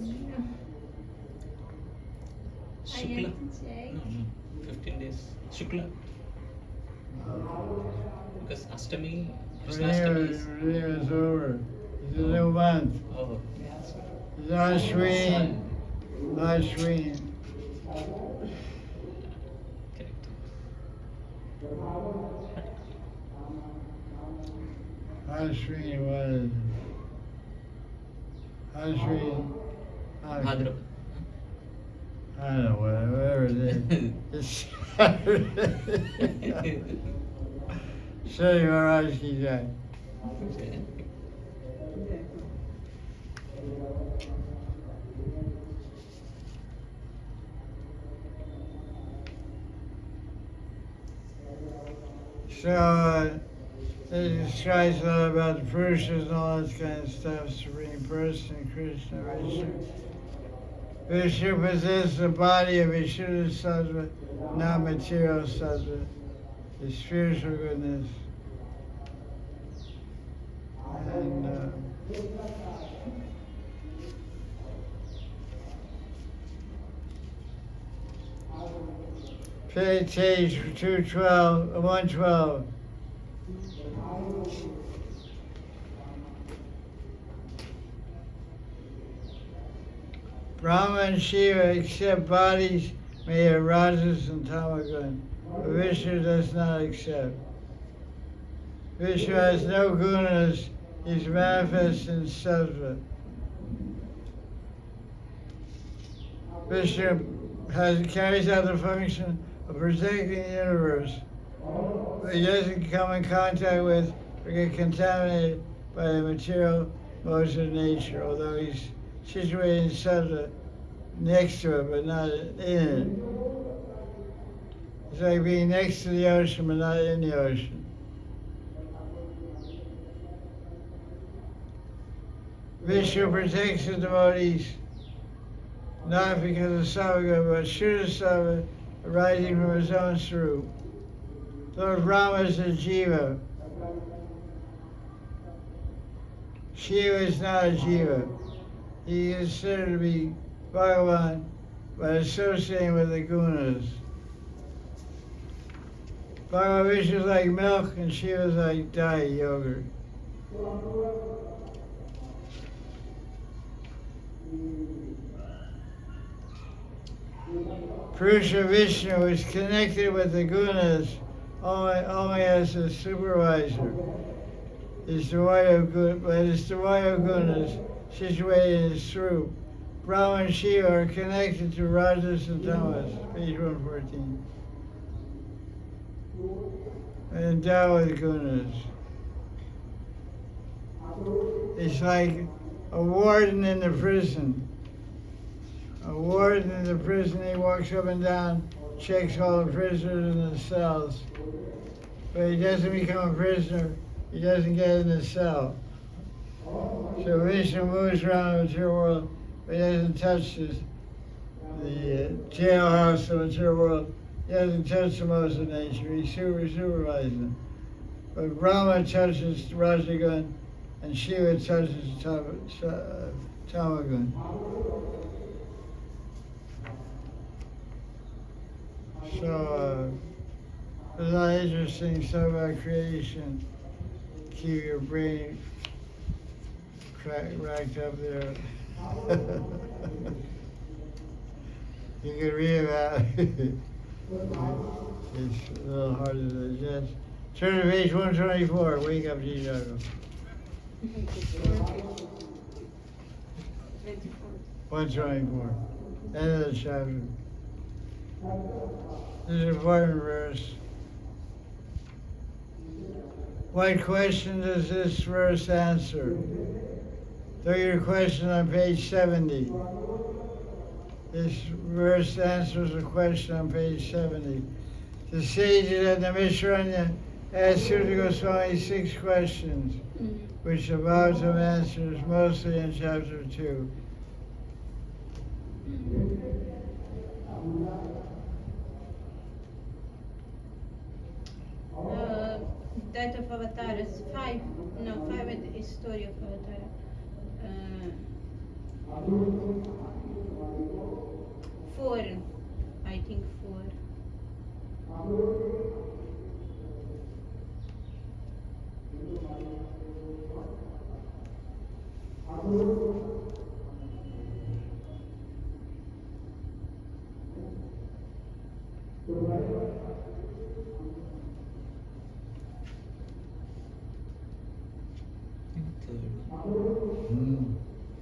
I Shukla. have to check. No, 15 days. Shukla. Because Ashtami, Krishna Ashtami is. Purnima is over. It's a new month. Oh, yes. It's Ashwin. Ashwin. Correct. Ashwin was. Ashwin. Bhadrapad. I don't know, whatever it is. It's Saturday. Shri Maharaj ki jai. Okay. So, it describes a lot about the Purushas and all that kind of stuff, Supreme Person, Krishna, Vishnu. Vishnu possesses the body of Vishuddha Sattva, not material Sattva, the spiritual goodness. And page 212, 112. Brahma and Shiva accept bodies made of rajas and tamagun, but Vishnu does not accept. Vishnu has no gunas, he's manifest in sattva. Vishnu carries out the function of protecting the universe, but he doesn't come in contact with or get contaminated by the material modes of nature, although he's situated in sattva next to it, but not in it. It's like being next to the ocean, but not in the ocean. Vishnu protects the devotees, not because of Savaga, but Shuddha Sattva arising from his own Swarup. Lord Brahma is a Jiva. Shiva is not a Jiva. He is considered to be Bhagavan by associating with the gunas. Bhagavan Vishnu is like milk and Shiva is like diet yogurt. Purusha Vishnu is connected with the gunas only as a supervisor. Is devoid of good, but is devoid of gunas situated in his Swarup. Brahma and Shiva are connected to Rajas and Tamas, page 114. And endowed with gunas. It's like a warden in the prison. A warden in the prison, he walks up and down, checks all the prisoners in the cells. But he doesn't become a prisoner, he doesn't get in the cell. So Vishnu moves around the material world, but he doesn't touch the jailhouse of the material world. He doesn't touch the modes of nature, he supervises them. But Brahma touches Rajagun, and Shiva touches Tamagun. So, it's not interesting stuff about creation. Keep your brain racked up there. You can read about it. It's a little hard to digest. Turn to page 124. Wake up, G-Jago. 124. End of the chapter. This is an important verse. What question does this verse answer? Throw your question on page 70. This verse answers a question on page 70. The sages at the Mishranya asked Sutta Goswami 6 questions, which the Bhagavatam answers mostly in chapter 2. avatars. Five at the story of Avatar. Four, I think four.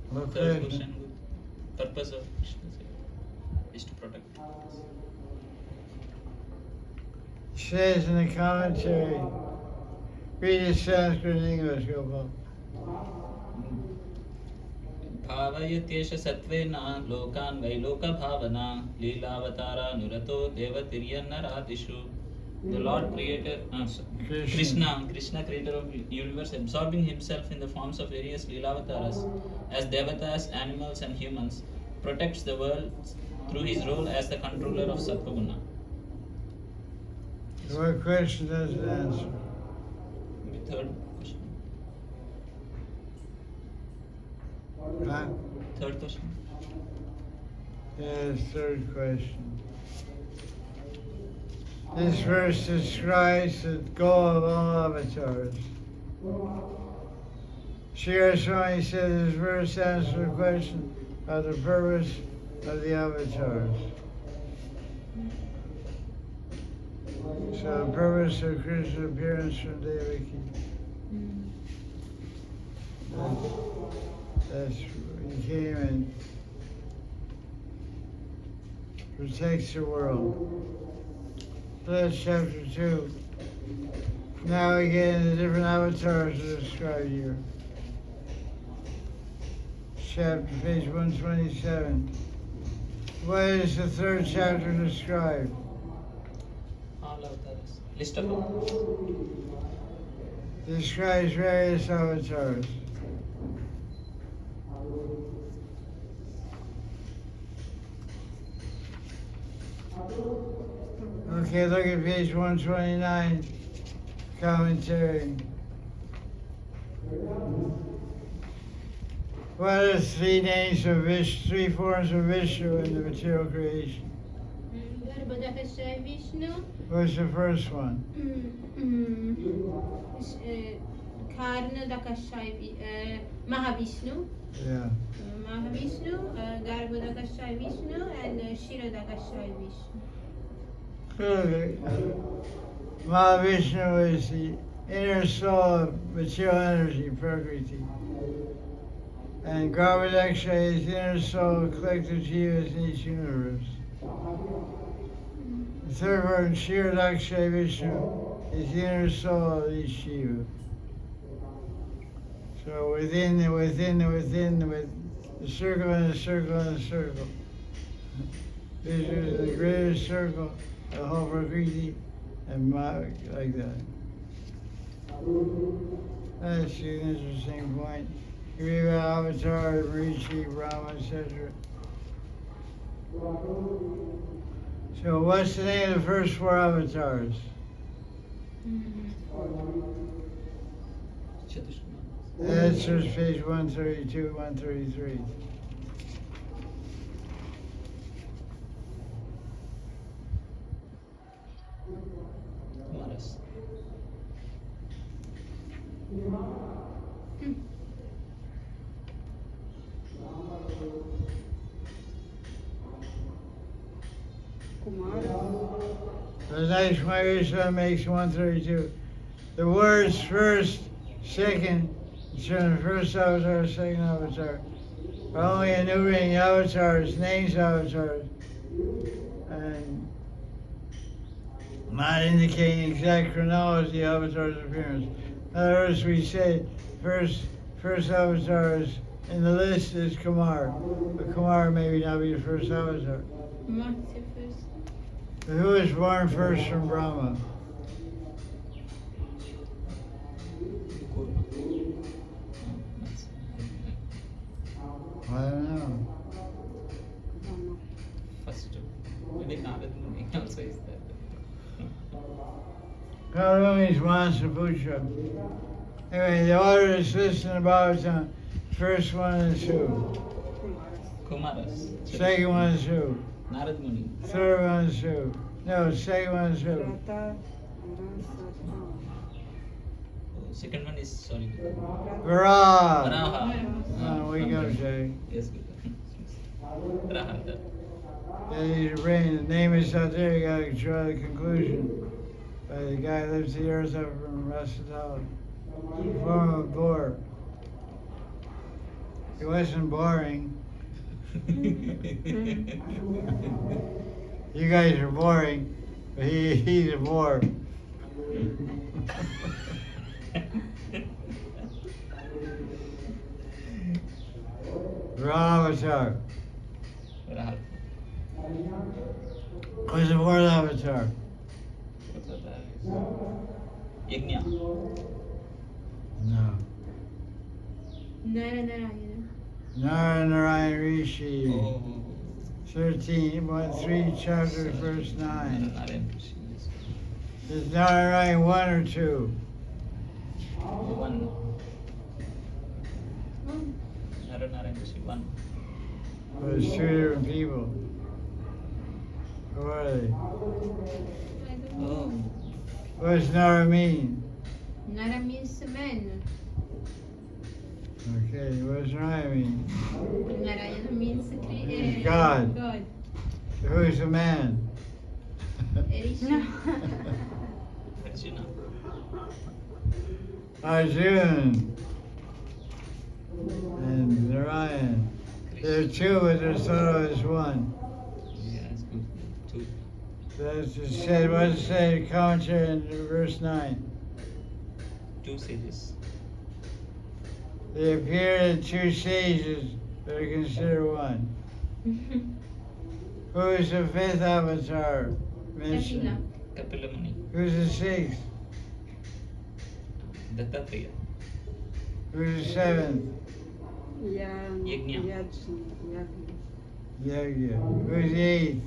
What Third question? question. Purpose of Krishna is to protect us. Says in the commentary, read it Sanskrit and English, Gopal. भावयत्येष सत्त्वेन लोकान् वैलोकभावना लीलावतारानुरतो देवतिर्यन्नरादिषु. The Lord created Krishna creator of universe, absorbing himself in the forms of various Leelavataras as devatas, animals and humans, protects the world through his role as the controller of Sattva-guna. What question does it answer? The third question. Huh? Third question. Yes, third question. This verse describes the goal of all avatars. Sri Swami said this verse answers the question of the purpose of the avatars. So the purpose of Krishna's appearance from Devaki. That's he came and protects the world. So that's chapter 2. Now we get into different avatars described here. Chapter, page 127. What is the third chapter describe? All avatars. List of avatars. Describes various avatars. Okay, look at page 129, commentary. What are the three names of Vishnu, three forms of Vishnu in the material creation? Garbhodakashay Vishnu. What's the first one? Karnadakashay Mahavishnu. Yeah. Mahavishnu, Garbhodakashay Vishnu, and Shirodakashay Vishnu. Clearly, Mahavishnu is the inner soul of material energy, Prakriti. And Garbhodakshay is the inner soul of collective jivas in each universe. The third word, Shirodakashay Vishnu, is the inner soul of each jiva. So within, the circle and the circle and the circle. Vishnu is the greater circle, the whole Prakriti, and like that. That's an interesting point. You read about Avatar, Rishi, Brahma, etc. So what's the name of the first four avatars? Answers page 132, 133. Maras. Kumara. The next Maheshwara makes 132. The words first, second, from the first avatar, second avatar, are only enumerating avatars, names avatars, and not indicating exact chronology of avatar's appearance. In other words, we say first avatar is in the list is Kumar, but Kumar maybe not be the first avatar. Matsya first. But who was born first from Brahma? I don't know. First, maybe Narad Muni also is there. Canto means Mahasaputra. Anyway, the order is listed in the Bhagavatam. First one is who? Kumaras. Kumaras. Second one is who? Narad Muni. Third one is who? No, second one is who? Rata, Rasa, Second one is, sorry. Varaha. Varaha. We go, Jay. Yes, good. Varaha. Then you bring the name is out there, you gotta draw the conclusion. The guy lifts the earth up from Rasatala. Form of boar. He wasn't boring. You guys are boring, but he's a bore. Avatar. Varaha. What's the fourth avatar? Yajna. No. Narayana. Narayan Rishi. Oh. 13, 3 chapters, verse 9. Narayan Rishi. Yes. Is Narayan 1 or 2? One. Narayan Rishi. One. But it's 2 different people. Who are they? I don't know. Oh. What does Nara mean? Nara means man. Okay, what does Nara mean? Narayana means God. God. Who's the man? Rishi. Arjuna. Arjun and Narayan. There are 2, but there's thought of as 1. Yeah, it's good. Two. That's it said, what does it say in commentary in verse 9? 2 sages. They appeared in 2 sages that are considered 1. Who is the 5th avatar mentioned? Kapila Muni. Who's the 6th? Dattatreya. Who's the 7th? Yajna. Yagya. Who's the 8th?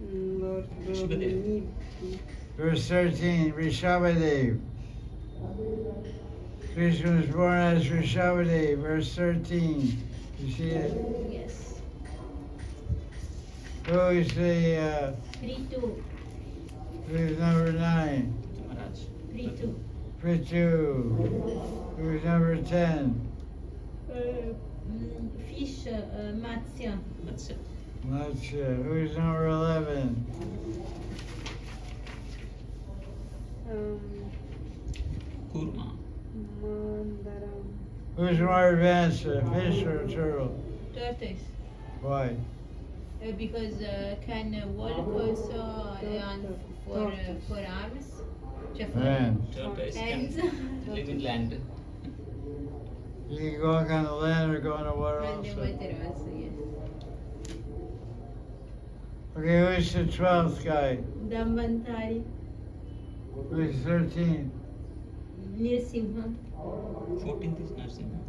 Lord Shivadev. Verse 13, Rishabhadev. Krishna was born as Rishabhadev. Verse 13. You see it? Yes. Who is the, 3-2. who's number 9? Maharaj. 3-2. Prithu. Who's number 10? Fish, Matsya. Matsya. Matsya. Who's number 11? Kurma. Mandaram. Who's more advanced, a fish or a turtle? Tortoise. Why? Because can walk also on for arms. Man. Tortoise Hands. can live in land. You can go on the land or go on the water And the also. water also, yes. Okay, who's the 12th guy? Dambantari. Who's 13th? Nirsimha. 14th is Narsimha.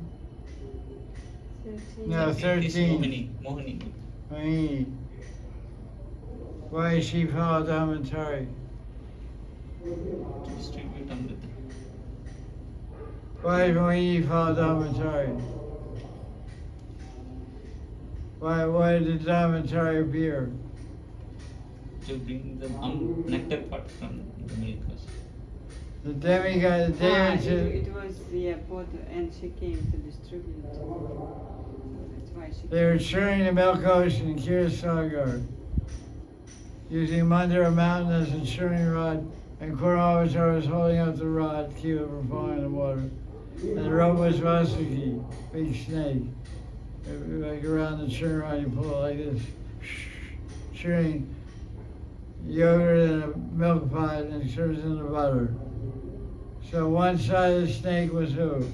No, 13th is 13. Mohini. Mahini. Why is she called Dhamantari? To distribute Amrita. Why is Mahini called Dhamantari? Why did Dhamantari appear? To bring the nectar part from the milk. The demigod, the deity. It was the pot, and she came to distribute. So that's why she. They were churning the milk ocean in Kirasagar, using Mandara mountain as a churning rod, and Kurmavatar was holding up the rod, to keep it from falling in the water. And the rope was Vasuki, big snake. Like around the churning rod, you pull it like this, churning yogurt in a milk pot and it turns into butter. So one side of the snake was who?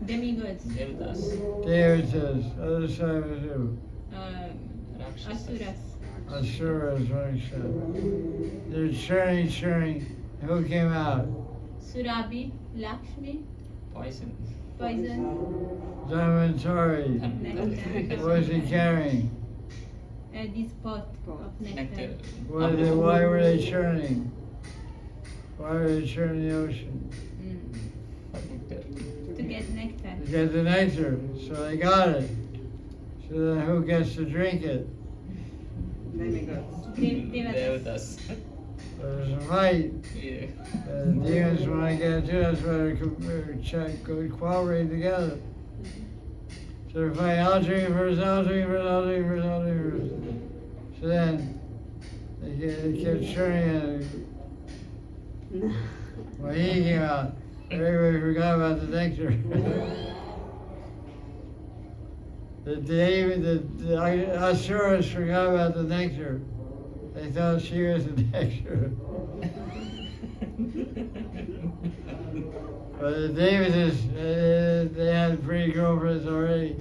Demigods. Devatas. Devatas. Other side was who? Rakshasas. Asuras. Asuras, one side. They're churning. And who came out? Surabhi. Lakshmi. Poison. Poison. Dhamantari. What was he carrying? This pot of nectar. Nectar. Why were they churning? Why do they churn the ocean? To get nectar. To get the nectar. So they got it. So then who gets to drink it? Demigods. Devatas. There's a fight. Yeah. The demons want to get it too. That's why they cooperate together. So they're fighting, I'll drink it first, I'll drink it first, I'll drink it first, I'll drink it first. So then they kept churning it. When he came out, everybody forgot about the nectar. The Asuras forgot about the nectar. They thought she was the nectar. But the Davises, they had pretty girlfriends already,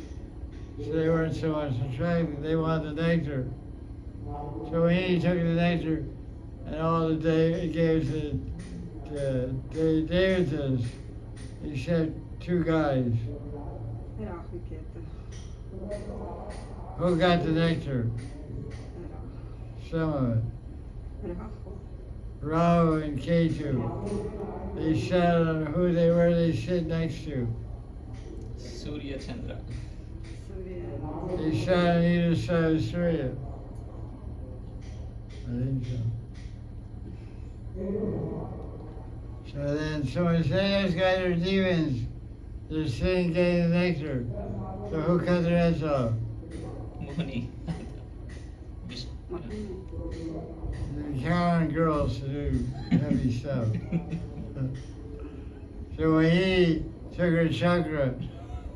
so they weren't so much attracted. They wanted the nectar. So when he took the nectar, and all the gave to the Davises, except two guys. Who got the nectar? Some of it. Rahu and Ketu. They sat on where they sit next to. Surya Chandra. They sat on either side of Surya. I think so. So then someone said, those guys are demons. They're sitting getting the nectar. So who cut their heads off? Muni. They count on girls to do heavy stuff. So when he took her chakra,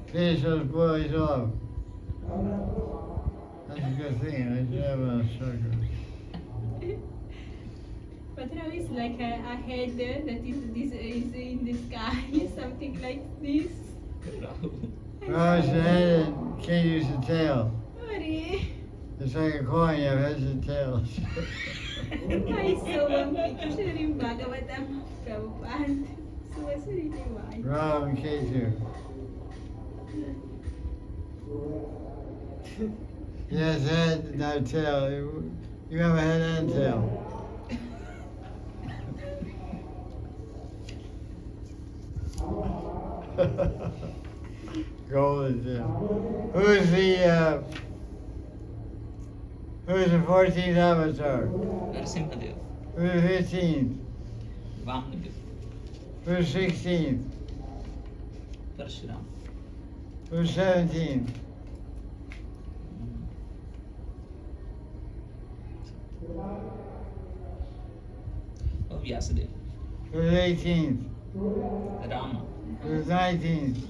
finished those boys off. That's a good thing. I should have a chakra. But now it's like a head that is in the sky, something like this. Rahu's the head and Ketu's the tail. Sorry. It's like a coin, you have heads and tails. I saw one picture in Bhagavatam of Prabhupada. So it's really why. Rahu and Ketu. Yes, head, no tail. You have a head and tail. Golden tail. Who's the 14th avatar? Narasimhadev. Who's the 15th? Vamanadev. Who's 16th? Parshuram. Who's 17th? Oh, Vyasadeva. Who's 18th? Rama. Who's 19th?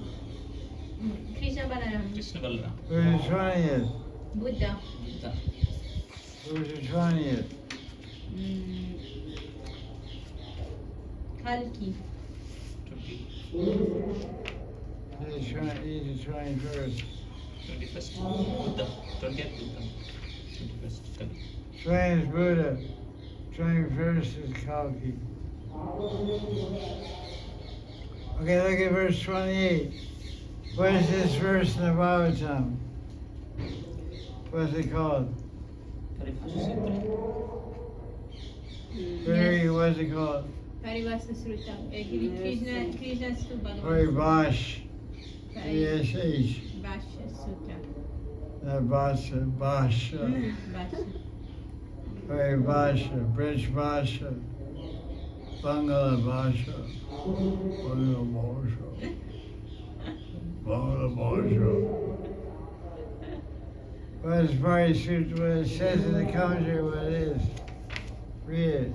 Krishna Balaram. Krishna Balaram. Who's the 20th? Buddha. Buddha. Who's the 20th? Kalki. Turkey. He's the 21st. 21st. Buddha. 20th Buddha. 21st Kali. 20th is Buddha. 21st is Kalki. Okay, look at verse 28. What is this verse in the Bhagavatam? What's it called? Paribhasha Sutra. What's it called? Parivasa Srutam. Krishna's to Bhagavatam. Paribash. B-S-H. Bhashya Sutra. Not Basha. Basha. Bhashya. Paribasha. Brij Basha. Bangala Basha. Bangala Basha. Bangala Basha. What is Pari Sutra? What it says in the commentary, what it is. Read it.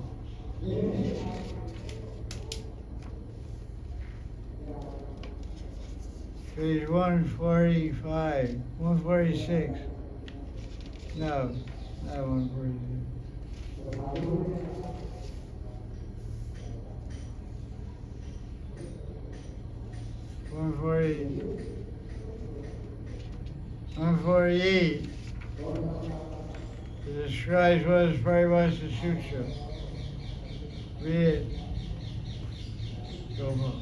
Page 145, 146. No, not 146. 148. It describes what is Parivasa Sutra. Read it. Gopal.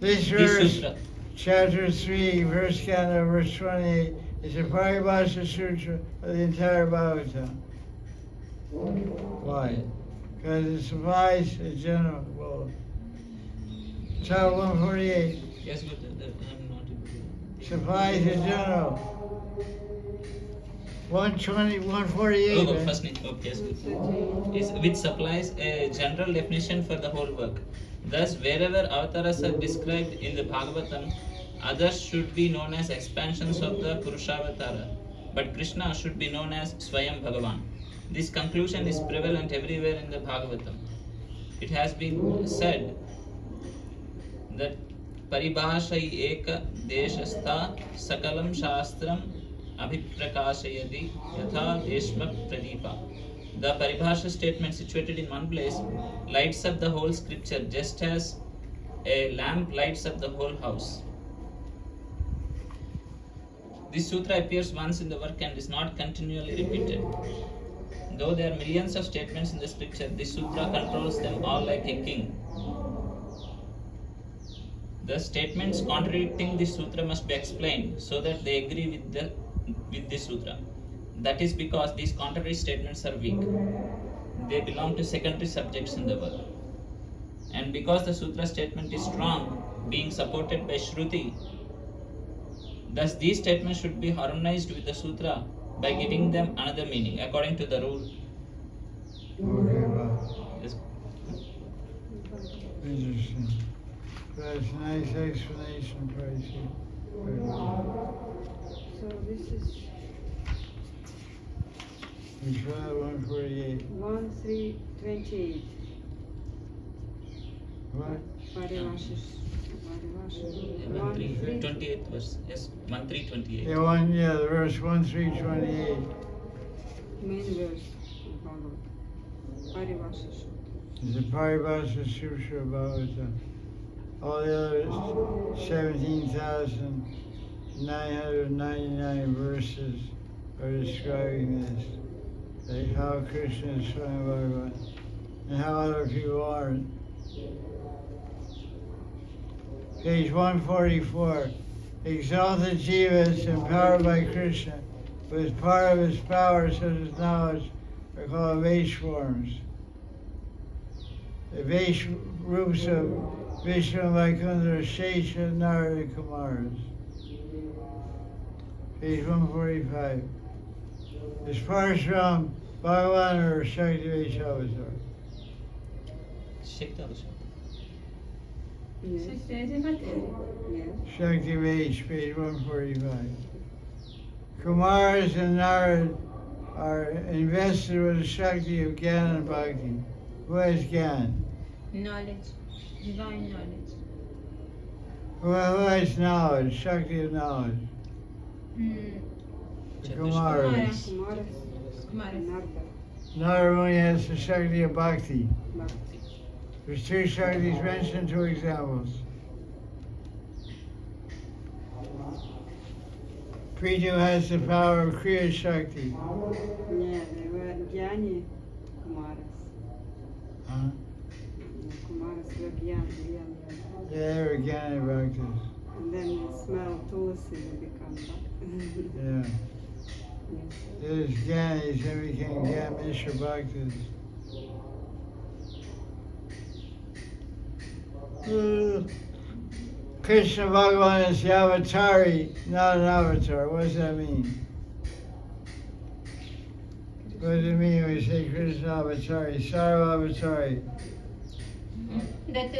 This verse, Sutra. chapter 3, verse Canto, verse 28, is a Paribhasa Sutra of the entire Bhagavatam. Why? Because it supplies a general. Well, Title 148 Yes, good. I'm not able to. supplies a general. 120, 148. Oh, man. first name. Oh, yes, good. 138. Is which supplies a general definition for the whole work. Thus, wherever avatars are described in the Bhagavatam, others should be known as expansions of the Purushavatara, but Krishna should be known as Swayam Bhagavan. This conclusion is prevalent everywhere in the Bhagavatam. It has been said that paribhashai eka deshastha sakalam shastram abhiprakashayati yatha deshma pradipa. The paribhasha statement situated in one place lights up the whole scripture just as a lamp lights up the whole house. This sutra appears once in the work and is not continually repeated. Though there are millions of statements in the scripture, this sutra controls them all like a king. The statements contradicting this sutra must be explained so that they agree with this sutra. That is because these contrary statements are weak. They belong to secondary subjects in the work. And because the sutra statement is strong, being supported by Shruti, thus these statements should be harmonized with the sutra by giving them another meaning according to the rule. Okay, well, Yes. interesting. That's a nice explanation, Pricey. So this is We try 148. 1328. What? Parivashas. Yeah, 28th verse. Yes, 1328. Yeah, the verse 1328. Main verse of Bhagavatam. Parivashas. Is the Paribhasa Sutra Bhagavatam. All the other 17,999 verses are describing this. Like how Krishna is Swami Bhagavan and how other people aren't. Page 144. Exalted jivas empowered by Krishna with part of his power such as knowledge are called Vaish forms. The Vaish groups of Vishnu, Vaikundra, Shesha, Narada, and Kumaras. Page 145. Is Parashram Bhagavan or Shakti Vaish Avatar? Shakti Avasha. Yes. Yes. Shakti Vaish, page 145. Kumaras and Narad are invested with the Shakti of Gyan and Bhakti. Who has Gyan? Knowledge, divine knowledge. Who has knowledge? Shakti of knowledge. The Kumaras. Kumaras. Kumaras. Narada. Narad only has the Shakti of Bhakti. Bhakti. There's two Shaktis mentioned, two examples. Prithu has the power of Kriya Shakti. Yeah, they were Jnani Kumaras. Huh? Kumaras were Jnani. Yeah, they were Gyana Bhaktas. And then they smell tulsi, they become Bhakti. Yeah. Yes. There's Gyanis, then became Gyan Mishra Bhaktas. Krishna Bhagavan is the avatari, not an avatar. What does that mean? What does it mean when we say Krishna avatari? Sarva avatari. That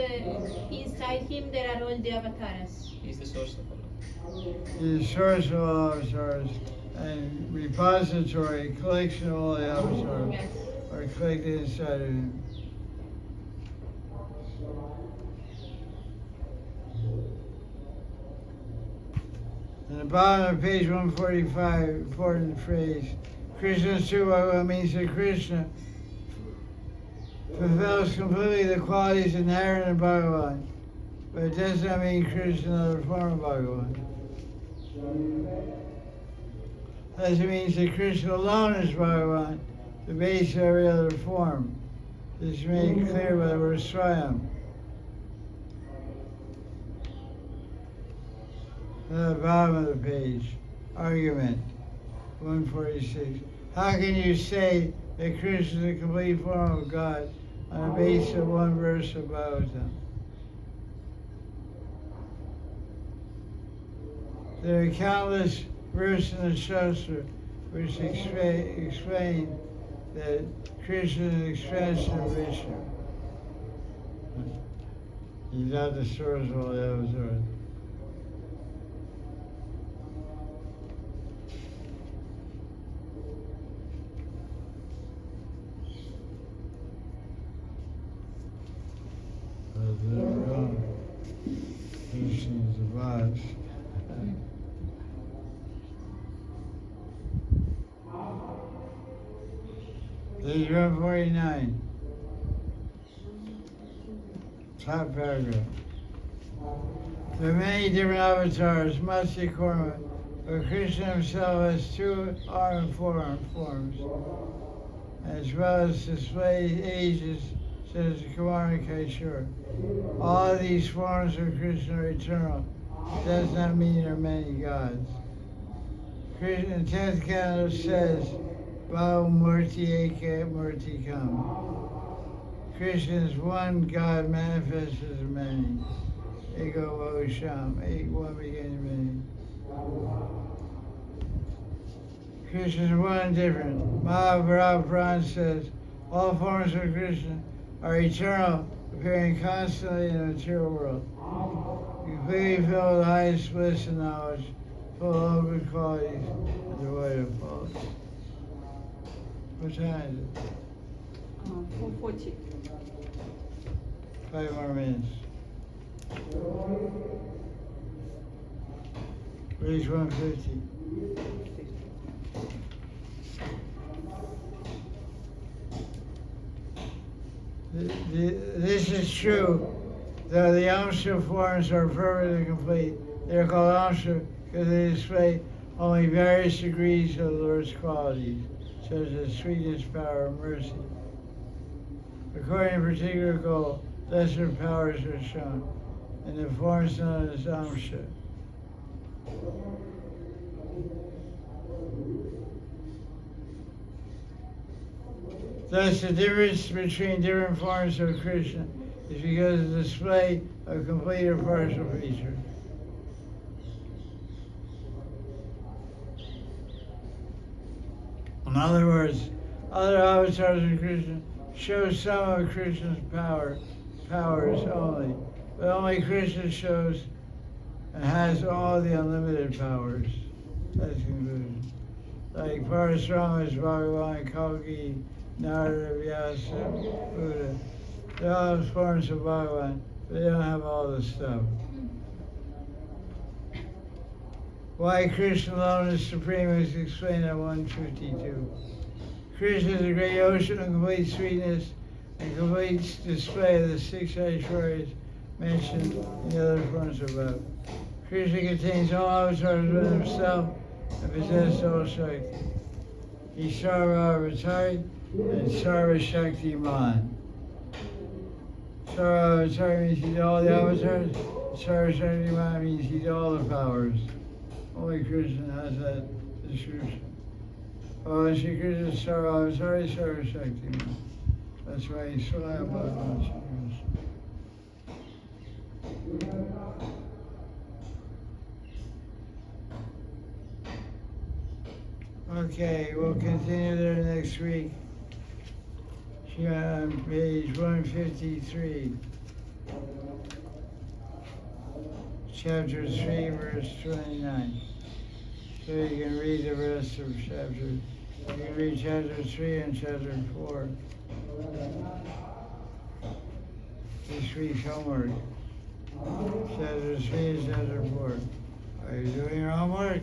inside him there are all the avatars. He is the source of all. He is the source of all avatars and repository, collection of all the avatars Yes. are collected inside of him. In the bottom of page 145, important phrase, Krishna Subhava means that Krishna fulfills completely the qualities inherent in Bhagavan, but it does not mean Krishna another form of Bhagavan. Thus it means that Krishna alone is Bhagavan, the base of every other form. This is made clear by the word Swayam. At the bottom of the page, argument 146. How can you say that Krishna is the complete form of God on the basis of one verse of Bhagavatam. There are countless verses in the Shastra which explain that Krishna is an expansion of Vishnu. He's not the source of all the avatars. Krishna's the boss. Page 149. Top paragraph. There are many different avatars, Matsya Kurma, but Krishna himself has two arm forms, as well as display ages such as Kumar and Kaishur. All of these forms of Krishna are eternal. It does not mean there are many gods. Krishna in 10th Canto says, Bhava Murti Eka Murti Kam. Krishna is one God manifested as many. Ego Vosham, one beginning many. Krishna is one and different. Mahabharata says, all forms of Krishna are eternal, appearing constantly in the material world. Completely filled with highest bliss and knowledge, full of good qualities, and devoid of faults. What time is it? 4:40. 5 more minutes. Page 150. This is true, though the Amsha forms are perfectly complete. They are called Amsha because they display only various degrees of the Lord's qualities, such as sweetness, power, and mercy. According to a particular goal, lesser powers are shown, and the forms known as Amsha. Thus, the difference between different forms of Krishna is because of the display of complete or partial features. In other words, other avatars of Krishna show some of Krishna's powers only, but only Krishna shows and has all the unlimited powers. That's the conclusion. Like Parasrama's Bhagavan, Kalki, Narada, Vyasa, Buddha. They're all forms of Bhagavan, but they don't have all the stuff. Why Krishna alone is supreme is explained at 152. Krishna is a great ocean of complete sweetness and complete display of the 6 Aishwaryas mentioned in the other forms above. Krishna contains all avatars within himself and possesses all Shakti. He's Sarva Avatari and Sarva Shakti Man. Sarva Avatari means he's all the avatars. Sarva Shakti Man means he's all the powers. Only Krishna has that description. Oh, Shri Krishna is Sarva Avatari, Sarva Shakti Man. That's why he's Swayam Bhagavan Shri Krishna. Okay, we'll continue there next week. On page 153, chapter 3, verse 29. So you can read the rest of chapter. You can read chapter 3 and chapter 4. This week's homework. Chapter 3 and chapter 4. Are you doing your homework?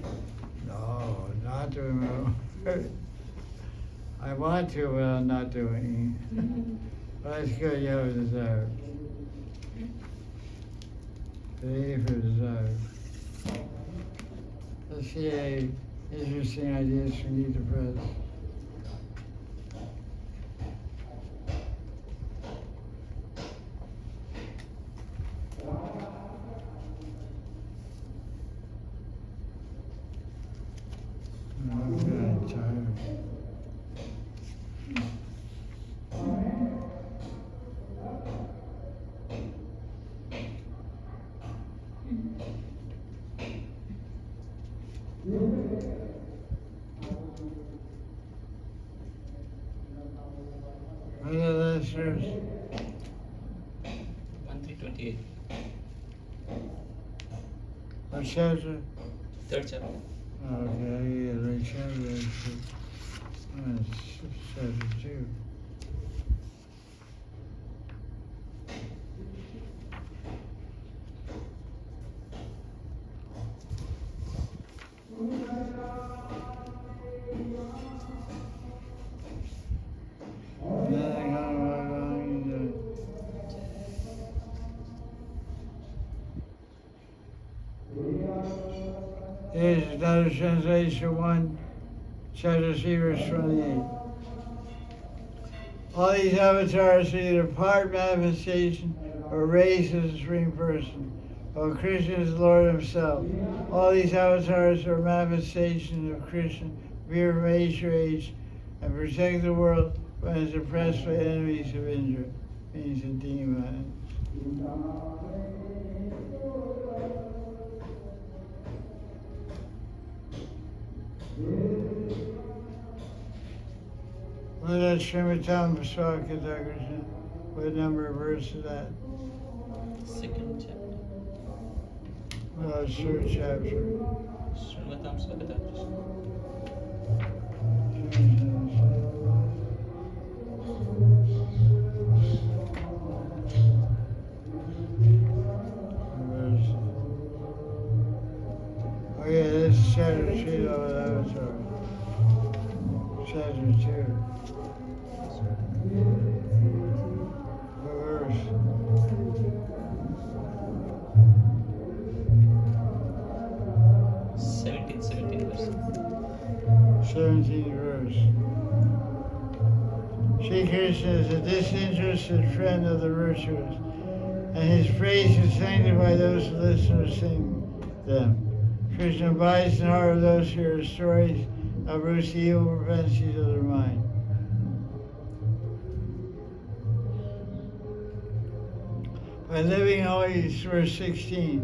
No, not doing my homework. I want to, but I'm not doing it. Well, that's good, you have a desire. Today for desire. Let's see interesting ideas from you to press. I'm tired. What are the last verse? 1328. What chapter? Third chapter. Okay, yeah, right chapter. Chapter 2. Here's another translation 1, chapter 3, verse 28. All these avatars are either part manifestation or raised as a supreme person, while Krishna is the Lord himself. All these avatars are manifestations of Krishna, appear from age to age, and protect the world when it's oppressed by enemies of Indra, means the demons. What is Srimad Bhagavatam? What number of verse is that? Second chapter. Well, it's third chapter. Srimad Bhagavatam. Oh yeah, this is chapter 3 of the Avatar. Chapter 2. What verse? 17 verse. 17th verse. Sri Krishna is a disinterested friend of the virtuous, and his praise is sanctified by those who listen or sing them. Krishna abides in the heart of those who hear stories of the evil propensities of their mind. By living holy, verse 16,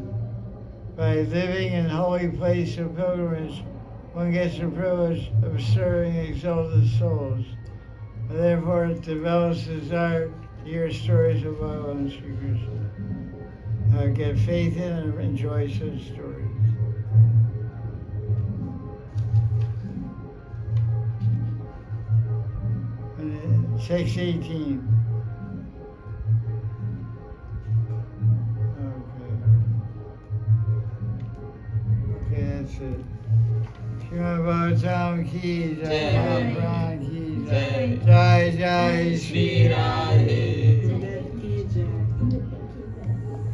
by living in holy place of pilgrimage, one gets the privilege of serving exalted souls, and therefore it develops a desire to hear stories of Bhagavan and Sri Krishna. Get faith in and enjoy such stories. And 6:18. Okay, that's it. Srimad Bhagavatam ki jai, Mahaprabhu ki jai, jai jai Shri Ram.